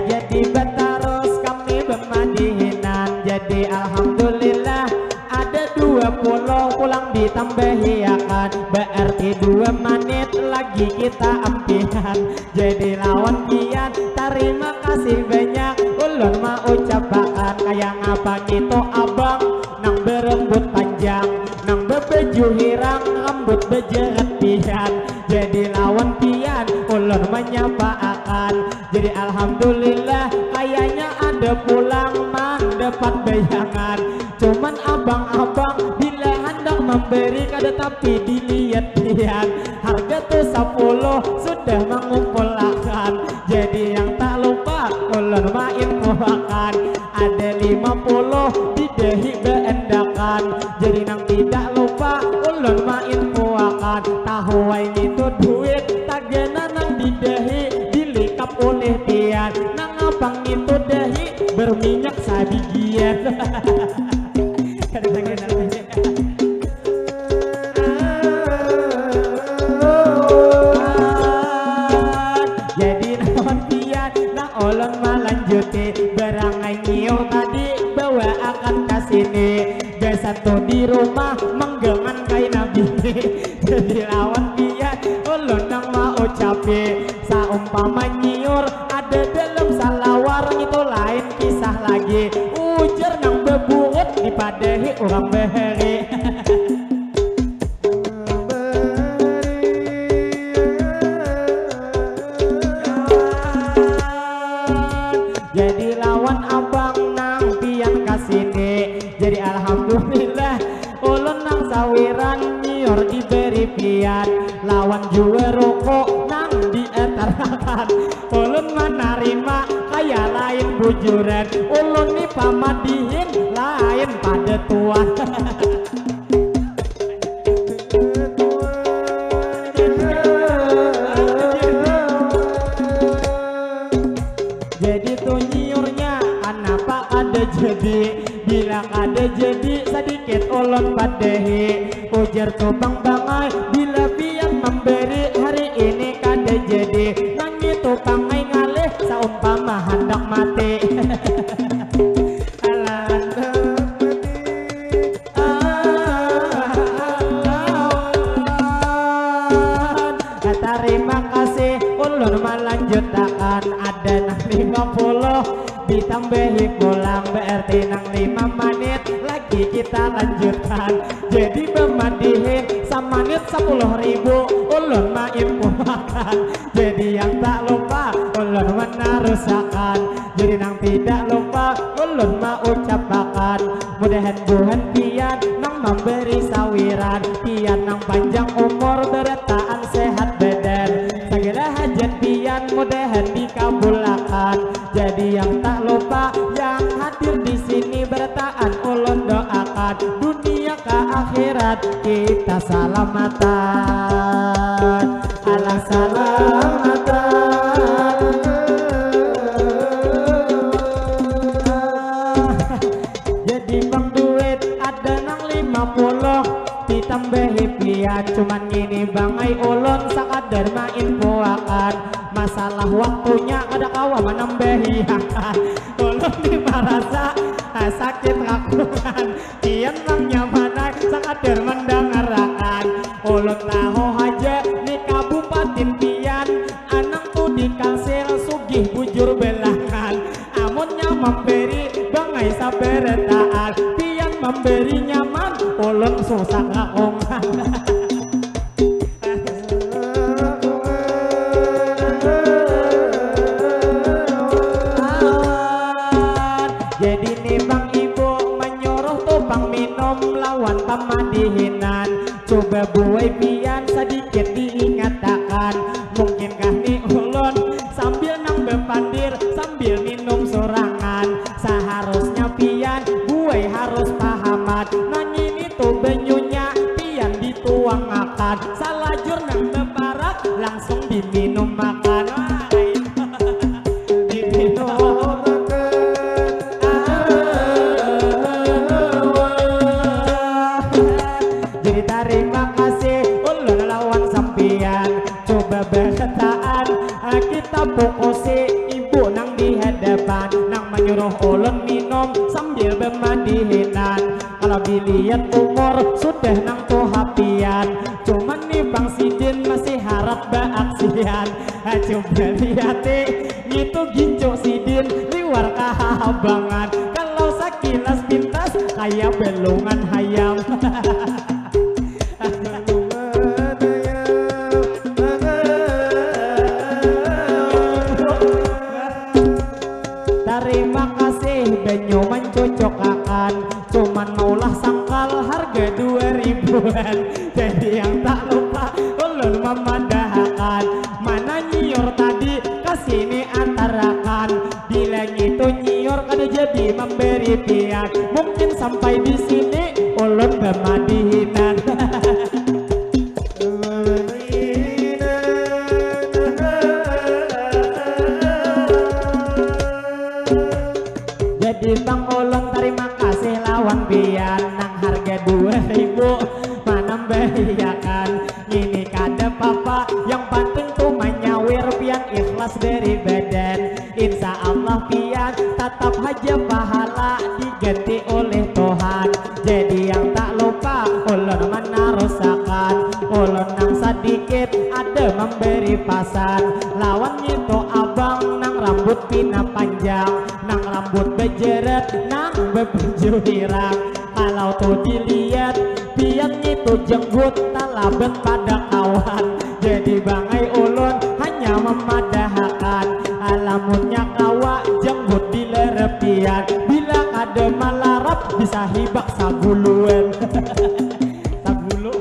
jadi betaros kami bermadihinan jadi alhamdulillah ada 20 pulang ditambahi akan berarti 2 menit lagi kita ampihan jadi lawan kian terima kasih banyak ulun mau ucapakan kayak ngapa gitu abang nang berembut panjang nang bebeju hirang rambut bejeret pian jadi lawan pian ulun menyapa akan jadi alhamdulillah kayaknya ada pulang mang dapat bayangan cuman abang-abang bila hendak memberi kada tapi dilihat pian harga tuh 10 sudah mengumpulkan jadi yang tak lupa ulun main kuakan ada 50 didehi beendakan jadi nang tidak lupa ulun main kuakan tahu ini tuh duit tagana nang didehi dilikap oleh pian nang abang itu dehi berminyak sabigian jadi naon pian nang ulun melanjuti berangai nyiung tadi bawa akan kasini satu di rumah menggengan kain nabi jadi lawan pian ulun nang mau cape saumpama nyiur ada dalam salawar itu lain kisah lagi ujar nang bebuut dipadahi orang beheri jadi lawan abang nang pian kasini jadi alhamdulillah ulun nang sawiran nyiur diberi pian lawan jual rokok nang dietarakan ulun menerima kaya lain bujuran ulun ni pamadihin lain pada tuan jadi tuh nyiurnya kenapa ada jadi bila ada jadi sedikit ulun padehi ujar tobang bangai bila pian memberi hari ini kada jadi nang itu pangai ngalih saumpama hendak mati terima kasih ulun melanjutkan ada nang 50 ditambahi pulang berarti nang 5 menit lagi kita lanjutkan jadi pemandihin samanit 10.000 ulun main puakan jadi yang tak lupa ulun menarusakan jadi nang tidak lupa ulun mau ucapakan mudahan buhan pian nang memberi sawiran pian nang panjang umur beretaan sehat badan segala hajat pian mudahan dikabulkan jadi yang tak lupa yang hadir di sini bertaan ulun doakan dunia ke akhirat kita salamatan ala salamatan jadi bang duit ada nang 50 ditambahi pian cuman gini bang ai ulun sakadar main puakan masalah waktunya ada kawan menambahi akan ulun di merasa sakit rakukan pian bang nyamanak sakadar mendengarkan ulun tahu aja di kabupaten pian anang tuh dikasih sugih bujur belakan amunnya memberi bangai saberetaan pian memberi nyaman ulun susah rakungan jadi nih bang ibu menyuruh tupang minum lawan pamadihinan coba buai pian sedikit depan nang menyuruh ulun minum sambil bermandihinan. Kalau dilihat umur sudah nang tuhapian, cuman nih Bang Sidin masih harap baaksian. Coba lihat gitu ginco Sidin liwar kahabangan, kalau sakilas pintas kayak belungan hayam. Terima kasih banyu mencocokakan, cuman maulah sangkal harga 2000-an. Jadi yang tak lupa ulun memandahkan, mana nyiur tadi kasih ini antarakan. Bila itu nyiur kada jadi memberi pian, mungkin sampai di sini ulun bermadihinan. Jadi Bang ulun terima kasih lawan bian nang harga 2000 mana bayakan. Ini kada papa yang penting tuh menyawir pian ikhlas dari badan. Insya Allah pian tetap aja pahala diganti oleh Tuhan. Jadi yang tak lupa ulun menarusakan, ulun nang sedikit ada memberi pasan. Lawan itu abang nang rambut pina panjang, nang rambut bejeret, nang bepenju hirang. Kalau tuh dilihat pian itu jenggut talaben pada kawan. Jadi bangai ulun hanya memadahkan, alamunnya kawa jenggut dilerep pian. Bila kada malarap bisa hibak saguluan. Sagulu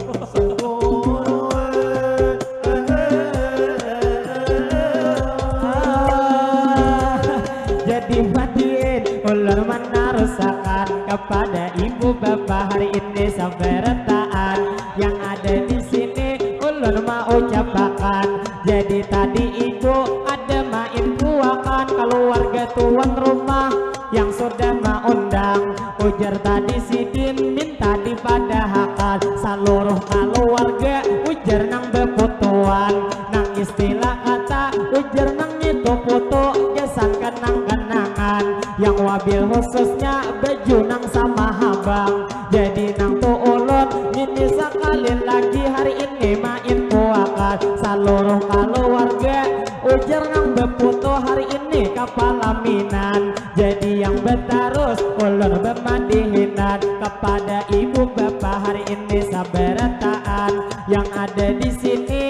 jadi matiin ulun menarusakan kepada ibu bapak hari ini sabarataan. Yang ada di sini ulun mau ucapkan, jadi tadi ibu ada main puakan keluarga tuan rumah yang sudah mengundang. Ujar tadi Sidin minta dipadahkan seluruh keluarga, ujar nang beputuan nang istilah kata ujar nang itu foto kesan kenang-kenangan. Yang wabil khususnya baju nang sama habang. Jadi nang tu ulun ini sekali lagi hari ini main puakan seluruh keluarga, ujar nang beputu hari ini kapalaminan. Jadi yang bertarus ulun bermandihinan kepada ibu bapak hari ini sabarataan. Yang ada di sini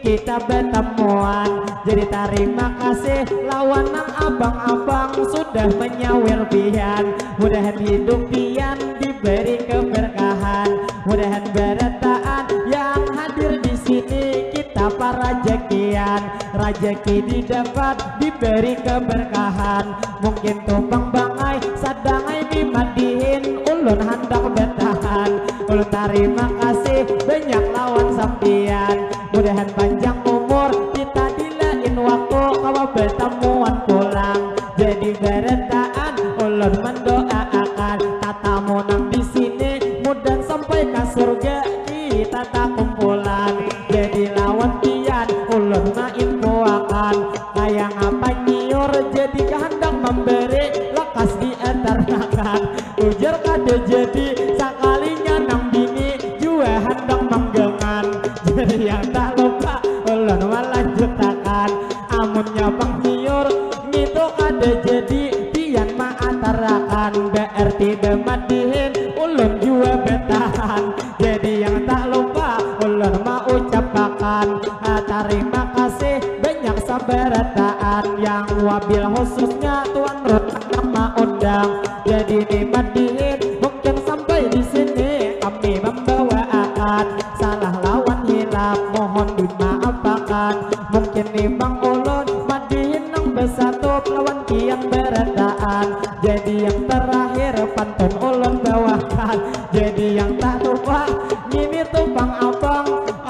kita bertemuan, jadi terima kasih lawan nang abang-abang sudah menyawir pian. Mudahan hidup pian diberi keberkahan, mudahan berataan yang hadir di sini kita para jakian. Rajeki didapat diberi keberkahan, mungkin tumpang bangai sadangai dimandihin ulun hendak bertahan. Ulun terima kasih banyak lawan sampian, mudahan panjang umur kita dilain waktu kawa bertemuan pulang. Jadi berataan ulun mendoakan tatamu nang di sini mudah sampai ke surga kita tak kumpulan. Jadi lawan pian ulun main puakan kayak ngapa nyiur jadi kehendak memberi lekas diantarkan. Ujar kada jadi sekalinya nang bini jua hendak menggengan. Jadi yang tak lupa ulun melanjutakan, amunnya Bang nyiur itu kada jadi pian maantarakan. Berarti demadihin ulun jua bertahan. Jadi yang tak lupa ulun mau ucapkan terima kasih banyak sabarataan. Yang wabil khususnya tuan rumah nama undang. Jadi dimadihin mungkin sampai di sini kami membawakan salah lawan hilap mohon dimaafkan. Mungkin nih Bang ulun madihin nang bersatu lawan kian berataan. Jadi yang terakhir pantun ulun bawakan. Jadi yang tak lupa ini tuh Bang abang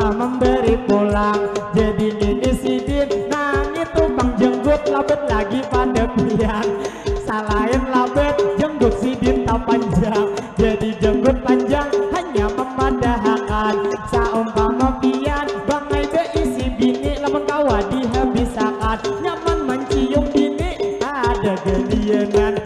memberi pulang. Jadi ini Sidin nang itu Bang jenggut labet lagi pada pian. Salahin labet jenggut Sidin tak panjang. Jadi jenggut panjang hanya memadahkan. Saumpama pian bangai beisi bini lamun kawa dihabisakan. Nyaman mencium bini ada ada gedianan.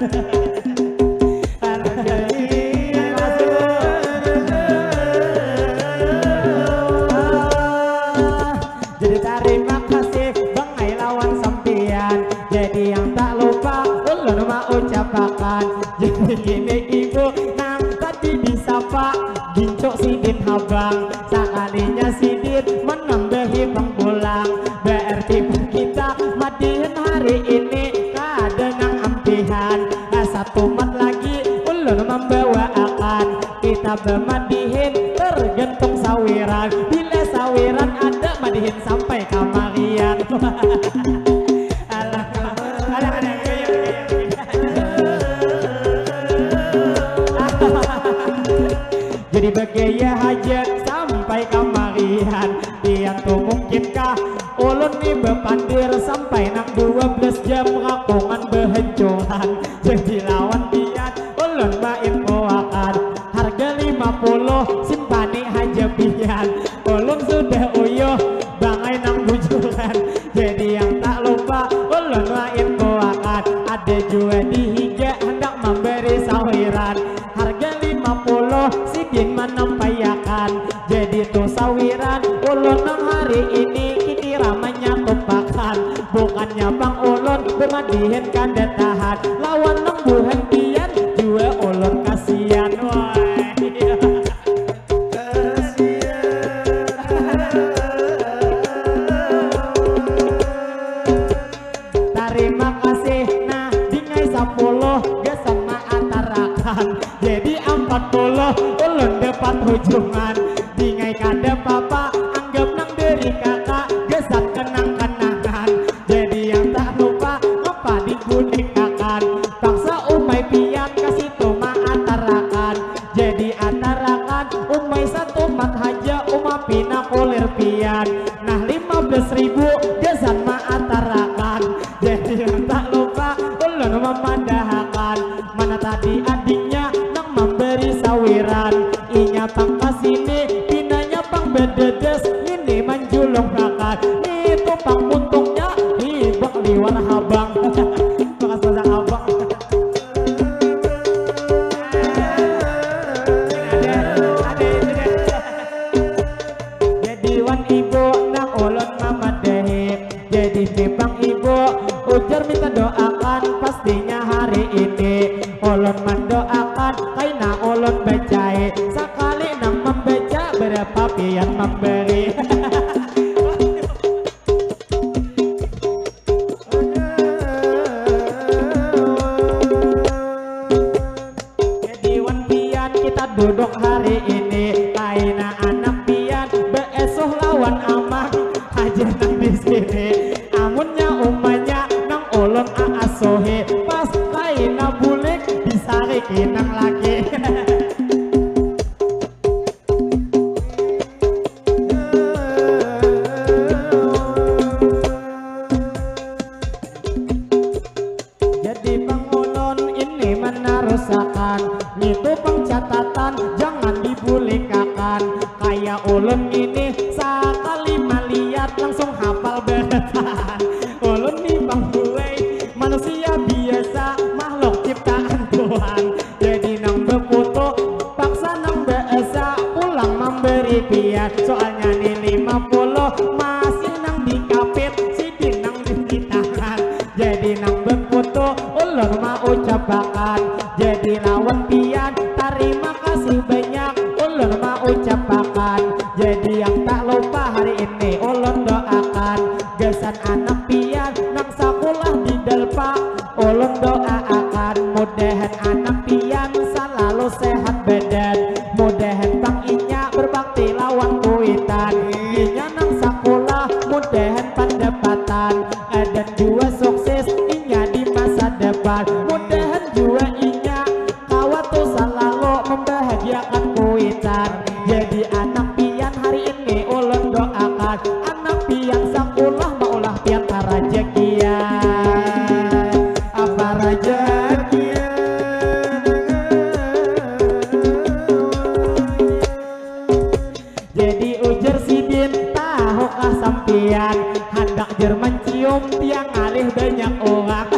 Jadi terima kasih Bengai lawan sampian. Jadi yang tak lupa ulun mau ucapakan. Jadi gini ibu nang tadi disapa gincok sidin habang. Sekalinya sidin menambahi bang pulang. Berarti kita madihin hari ini kadenang ampihan. Satu mat lagi ulun membawa akan. Kita bermadihin tergantung sawiran. Bila sawiran ada madihin sampai kamarian. Jadi begaya hajat sampai kamarian. Tiang tuh mungkinkah ulun nih bepandir sampai nang 12 jam rakungan behencuran. Jadi lawan pian ulun main koakan. Harga 50 simpani haja pian. Ulun sudah uyuh bangai nang bujuran. Jadi yang tak lupa ulun main koakan. Ada juga di higa hendak memberi sawiran. Harga 50 sidin menampayakan. Jadi tuh sawiran ulun nang hari ini kini ramanya tumpakan. Bukannya bang ulun bermadihin kanda tahan. Lawan nang buhan pian juga ulun kasihan. Wah terima kasih nah dingai 10 gesan maatarakan. Jadi 40 ulun dapat hujungan. Dingai kada papa anggap nang dari kakak gesan kenang-kenangan. Jadi yang tak lupa ngapa digudikakan. Bangsa umai pian kasih tuh maatarakan. Jadi atarakan umai satu mat haja umah pina kulir pian. Nah 15.000 gesan maatarakan. Jadi yang tak lupa ulun memandahkan. Mana tadi adiknya nang memberi sawiran. Inya pang kasini pinanya pang bededes. Ini manjulung rakan. Itu pang untungnya hibak liwan habang. Makas pasang habang. Jadi wan ibu nang ulun mamadahi. Jadi memang ibu ujar minta doakan. Pastinya hari ini ulun mendoakan kaina ulun bacai. Sekali nang membaca berapa pian memberi. Jadi wan pian kita duduk hari ini kaina anak pian beesuh lawan amang aja nang di sini. Amunnya umanya nang ulun aasohe pas kaina bulik disari kinang lagi. Jadi bang ulun ini menarusakan. Itu pengcatatan jangan dibulikakan. Kayak ulun ini sekali melihat langsung hafal bertahan. Ulun nih bang gue manusia biasa makhluk ciptaan Tuhan. Jadi nang befoto paksa nang beesa pulang memberi pian. Soalnya nih 50 masih nang dikapit sidin nang ditahan. Jadi nang befoto ulun mau ucapakan. Jadi lawan pian terima kasih banyak ulun mau ucapakan. Jadi yang tak lupa hari ini ulun doakan. Gesan anak pian nang sekolah di Delpa ulun doakan. Mudahan anak pian selalu sehat badan. Mudahan bang inya berbakti lawan kuitan. Inya nang sekolah mudahan pendapatan. Dan juga sukses inya di masa depan. Mudahan juga inya kawat tuh selalu membahagiakan kuitan. Jadi anak pian hari ini ulun doakan. Anak pian sekolah maulah pian parajakian. Apa rajakian. Jadi ujar sidin tahu kasampian. Hendak Jerman cium tiang alih banyak orang.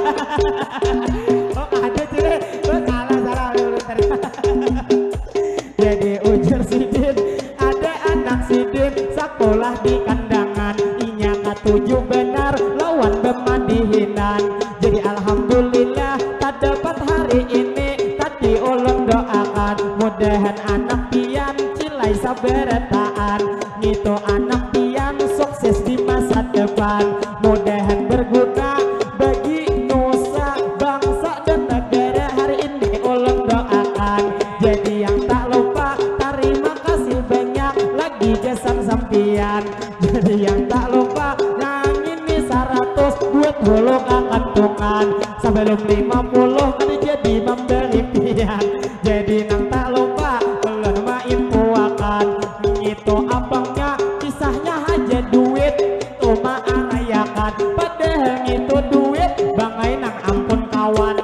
mudahan anak pian cilai saberetaan gitu anak pian sukses di masa depan mudahan berguna bagi nusa bangsa dan negara hari ini ulun doakan jadi yang tak lupa terima kasih banyak lagi jasa sampian jadi yang tak lupa yang ini 100 buat hulu kantungan sebelum 50 kan jadi memberi pian jadi nang tak lupa ulun main puakan itu abangnya kisahnya aja duit itu mah arayakan padahal itu duit bangai nang ampun kawan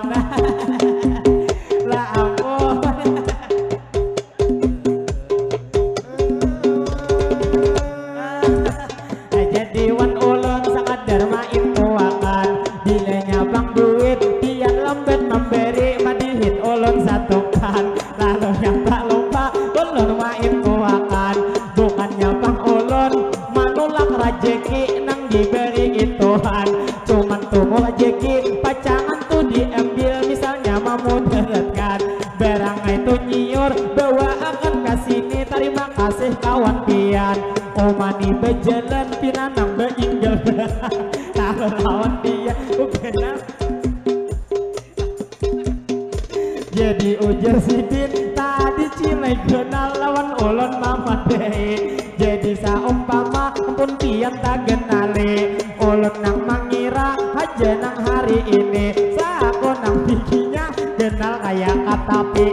lah ampun jadi wan ulun sangat dermain puakan bilanya bang duit pian lembet memberi madihin ulun satukan lalu yang tak lupa ulun main puakan bukannya bang ulun manulak rajeki nang diberi ituan cuman tunggu rajeki pacangan tuh diambil misalnya memudaratkan barang itu nyiur bawa akan kasini terima kasih kawan pian omani berjalan pinanang beinggal lawan lawan dia benar jadi ujar sidin tadi cilai kenal lawan ulun mama deh jadi saumpama pun pian tak kenali ulun nang mangira aja nang hari ini saako nang bikinya kenal kayak katapi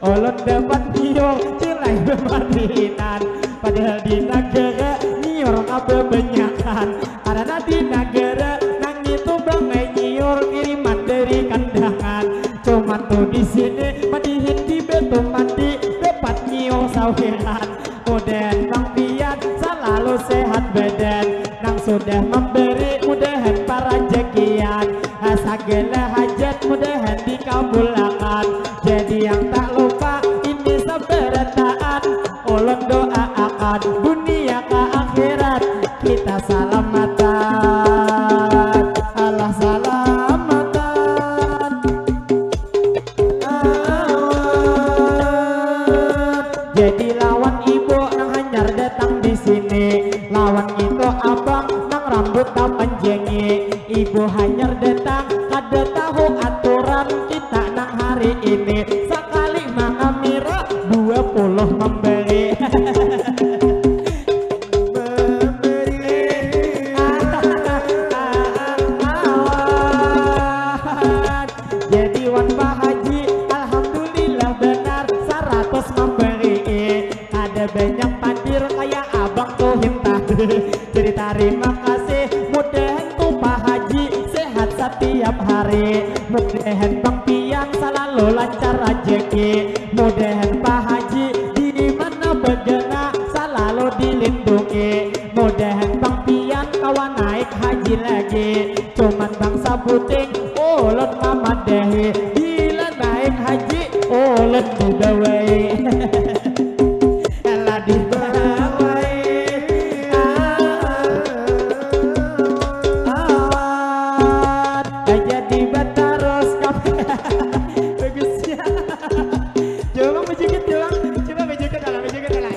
ulun dapat nyiur cilai bemadinan padahal di negara nyiur kebanyakan karena di negara nang itu bangai nyiur kiriman dari kandangan cuman tuh di sini madihin di betu mandi dapat nyiur sawiran mudahan bang pian selalu sehat badan nang sudah memberi mudahan para jekian segala hajat mudahan dikabulkan jadi yang tak lupa ini sabarataan ulun doa akan dunia ke akhirat kita salamatan Allah salamatan jadi lawan ibu nang hanyar datang di sini lawan itu abang nang rambut tak panjengi ibu hanyar datang kada tahu aturan kita nang hari ini sekali mengamira 20 memberi jadi wan Pak Haji alhamdulillah benar 100 memberi ada banyak padir kayak abang tuh tadi jadi terima kasih mudahan tuh Pak Haji sehat setiap hari mudahan bang pian selalu lancar rezeki mudahan Pak Haji di mana begana selalu dilindungi mudahan bang pian kawan naik haji lagi cuman bangsa puting ulun mama dehi bila naik haji ulun dibawai elah dibawai awan jadi bataros kafe bagus ya coba bejugit doang coba bejugit lah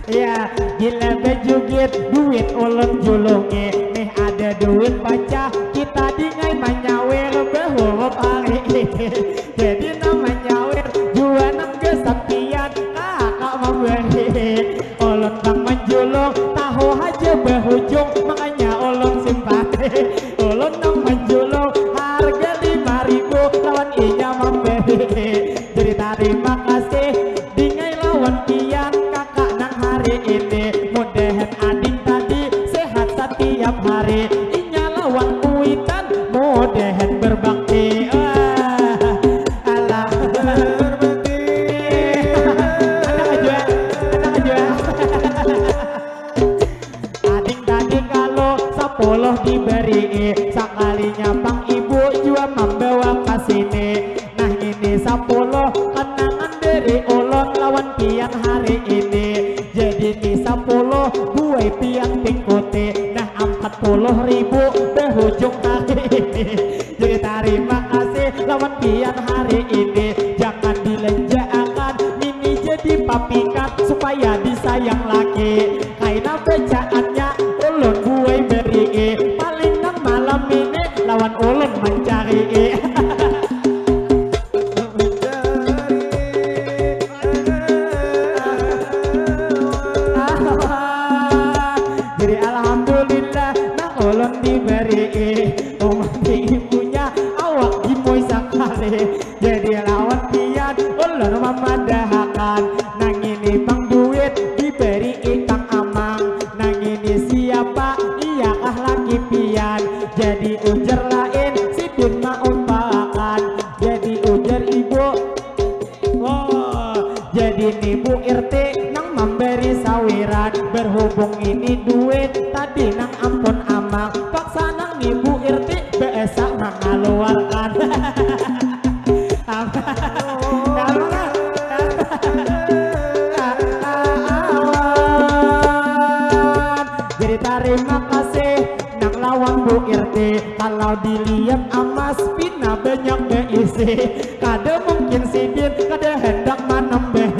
ya gila bejugit duit ulun julungi nih ada duit baca kita dingai manyawer berhuruf hari ini jadi namanya wer jualan kesepian kakak memberi ulun bang menjulung tahu aja berhujung makanya ulun simpati ulun nang menjulung harga 5.000 lawan inya memberi jadi terima kasih dingai lawan pian kakak nang hari ini mudahan ading tadi sehat setiap hari inya lawan kuitan mudahan berbakti alah berbakti anak aja ading tadi kalau 10 diberi sekalinya bang ibu jua membawa kasini nah ini 10 kenangan dari ulun lawan pian hari ini jadi ini 10 buai pian tingkote nah 50.000 berhujung hari ini. Jadi terima kasih lawan pian hari ini. Jangan dilenjakan ini jadi papikan supaya disayang lagi. Karena bacaannya ulun gue beri paling nang malam ini lawan ulun mencari jadi alhamdulillah nang ulun diberi umat ibunya awak gimoy sakali. Jadi lawan pian ulun memadahakan nang ini bang duit diberi ikang amang. Nang ini siapa iyakah laki pian. Jadi ujar lain sidin maumpakan. Jadi ujar ibu jadi ibu RT nang memberi sawiran. Berhubung ini duit tadi nang ampun amang. Paksa nang ibu RT biasa mengeluarkan jadi terima kasih nang lawan Bu RT. Kalau dilihat amas pina banyak beisi. Kada mungkin sidin kada hendak menambah.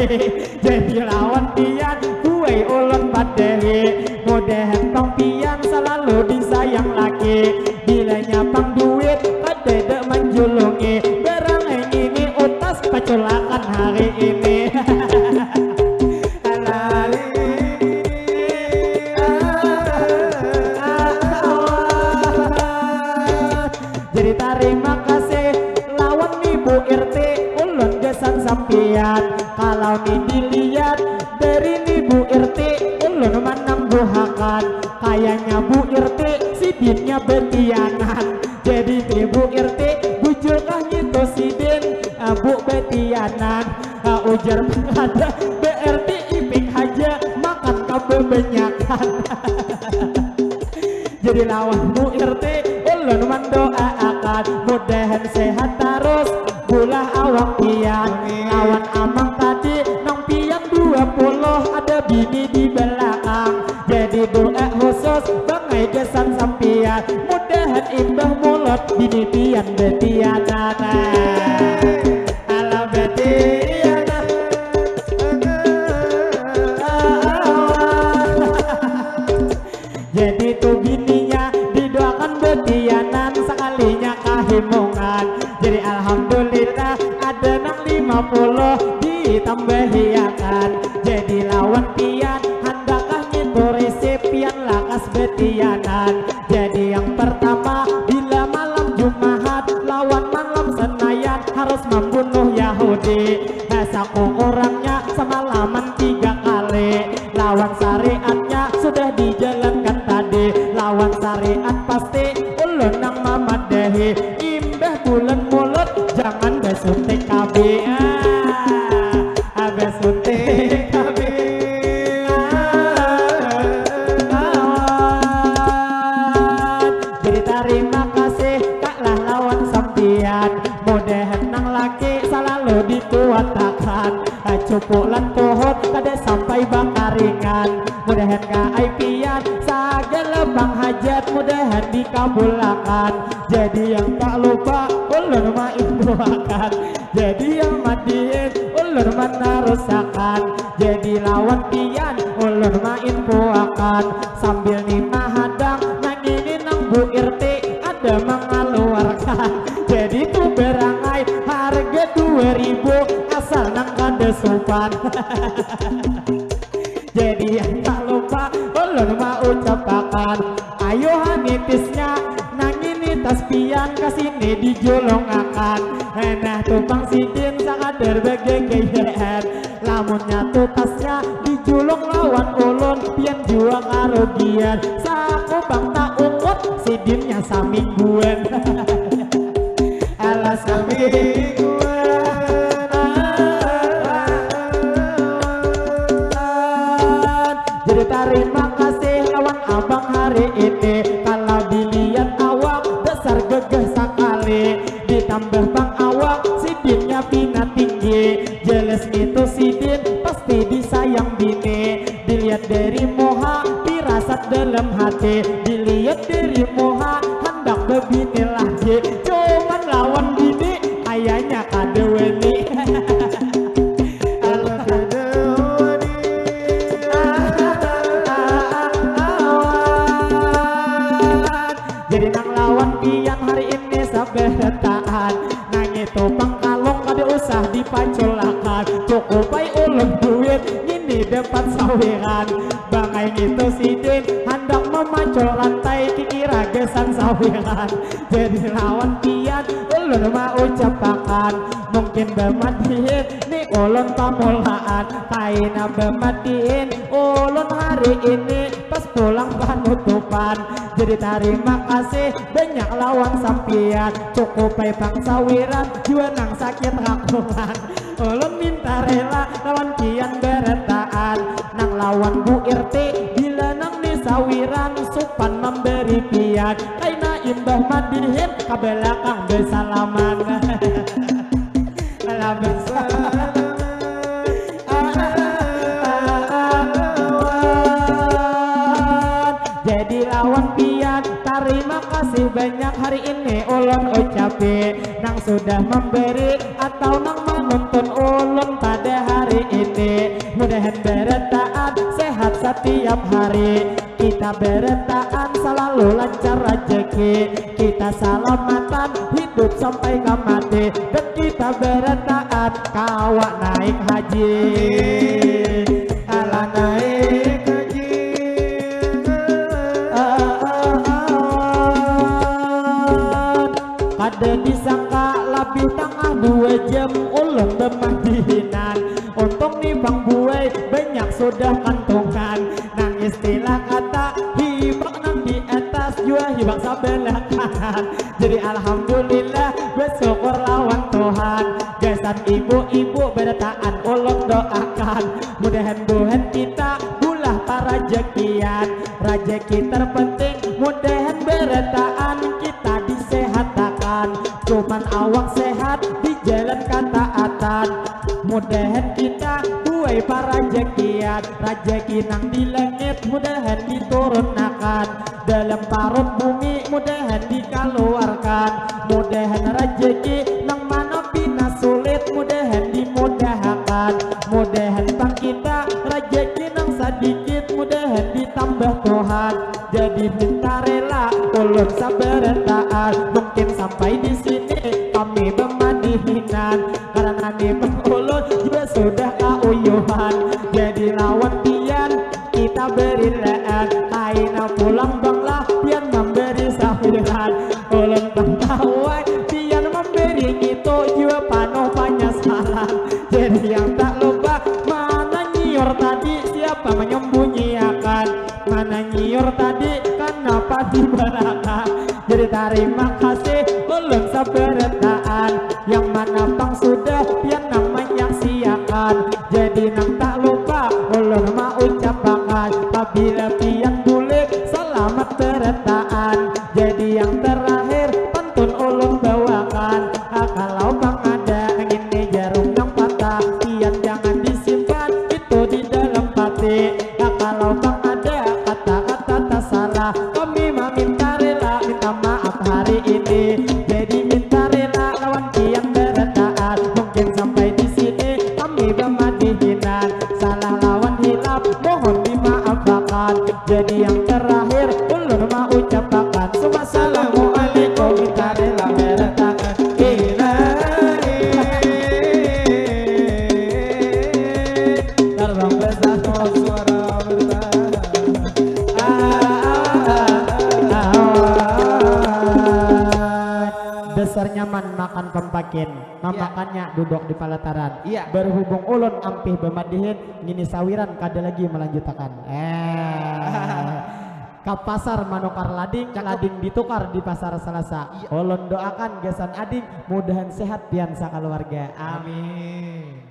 Jadi lawan pian gue ulun padehi. Mudahan bang pian selalu disayang lagi. Bilanya bang duit kada dek menjulungi. Barang ini utas paculakan hari ini. Jadi terima kasih lawan ibu RT ulun gesan sampian. Kalau nih dilihat dari ibu RT ulun menangguhakan. Kayaknya Bu RT sidinnya betianan. Jadi ibu RT bujurkah gitu sidin Bu betianan. Ujar ada BRT ipik aja makan kebanyakan. Jadi lawan Bu RT ulun mendoakan mudahan sehat terus bulah awak pian. Lawan amang tadi nong pian 20 ada bini di belakang. Jadi doa khusus bangai gesan sampian. Mudahan imbah mulut bini pian betiana. Ala betiana jadi tuh bininya didoakan betianan sekalinya kahimungan. Jadi alhamdulillah ada nang 50 ditambahiakan. Jadi lawan pian handakah nyitu resepian lakas betianan. Jadi yang pertama bila malam Jumat lawan malam Senayan harus membunuh Yahudi. Saku orangnya semalaman 3 kali. Lawan syariatnya sudah dijalankan tadi. Lawan syariat pasti ulun nang mamadahi. Imbah bulan mulut jangan besuntik KB. Besuntik KB. Jadi terima kasih kaklah lawan sampian. Mudahan nang laki selalu dikuatakan. Cupulan pohon kada sampai bakaringan. Mudahan kai pian sagala bang hajat mudahan dikabulakan. Jadi yang tak lupa ulun main doakan. Jadi yang madiin ulun menarusakan. Jadi lawan pian ulun main puakan. Sambil nima hadang nang ini nang Bu RT ada mengeluarkan. Jadi tuh berangai harga 2000 asal nang kada sopan. Jadi yang tak lupa ulun mau ucapakan. Ayo hanitisnya nang ini tas pian kasini dijolongakan. Nah tupang sidin sakadar begegeyaan. Lamunnya tuh tasnya dijulung lawan ulun pian jua karugian. Saku bang tak ungut sidinnya samingguan. Alas samingguan. Jadi terima kasih lawan abang hari ini. Kalau dilihat awak dasar gegah sekali. Ditambah bang awak sidinnya pina tinggi. Jelas itu sidin pasti disayang bini. Dilihat dari moha firasat dalam hati. Dilihat dari saberetaan nang itu pangkalong kada usah dipaculakan cukup ay ulun duit ini dapat sawiran bangay gitu sidin hendak memacul rantai kikira gesan sawiran jadi lawan pian ulun mau ucapakan mungkin bermatiin nih ulun pamulaan kaina bermatiin ulun hari ini pas pulang penutupan jadi terima kasih banyak lawan sampian cukup ay bang sawiran jua nang sakit rakungan ulun minta rela lawan kian beretaan nang lawan Bu RT bila nang ni sawiran supan memberi pian kaina imbah madihin kabelakang bersalaman alam bersalaman jadi lawan pian terima kasih banyak hari ini ulun ucapi nang sudah memberi atau nang menonton ulun pada hari ini mudahan beretaan sehat setiap hari kita beretaan selalu lancar rezeki kita selamatan hidup sampai ke mati dan kita beretaan kawak naik haji ala naik haji kada disangka lebih tengah 2 jam ulun bermadihinan untung nih bang buai banyak sudah kantongan nang istilah kata hibak nang di atas jua hibak sebelah kanan jadi alhamdulillah bersyukur lawan Tuhan gasan ibu-ibu beretaan ulun doakan mudahan Tuhan kita bulah para rezekian rezeki terpenting mudahan beretaan kita disehatakan cuman awak sehat di jalan ketaatan mudahan kita buai para rezekian rezeki nang di langit mudahan diturunkan dalam parut bumi mudahan dikeluarkan mudahan rezeki nang mana bina sulit mudahan dimudahkan mudahan bang kita rezeki nang sedikit mudahan ditambah Tuhan jadi minta rela ulun saberetaan mungkin sampai di sini kami bermadihinan karena nih ulun juga sudah kauyuhan jadi lawan pian kita beri lean kaina pulang banglah pian memberi sawiran ulun bang tawai pian memberi itu juga panuh penyesalan jadi yang tak lupa mana nyiur tadi siapa menyembunyikan mana nyiur tadi kenapa diberaka jadi terima kasih ulun saberetaan yang mana bang sudah pian nang menyaksiakan jadi nang tak lupa ulun mau ucapakan apabila pian bulik selamat beretaan jadi yang terakhir pantun ulun bawakan kalau bang ada ini jarum yang patah pian jangan disimpan itu di dalam hati kalau bang ada kata-kata tak salah kami meminta rela minta maaf hari ini jadi minta rela lawan kian beretaan mungkin sampai di sini kami bermadihinan salah lawan hilap mohon dimaafkan jadi yang terakhir ulun mau ucapakan assalamualaikum minta rela beretaan terbang besar suara besar nyaman makan pempakin memakannya duduk di palataran berhubung ulun ampih bemadihin ngini sawiran kada lagi melanjutkan ke pasar manukar lading lading ditukar di pasar Selasa ulun doakan gesan ading mudahan sehat pian sakeluarga amin.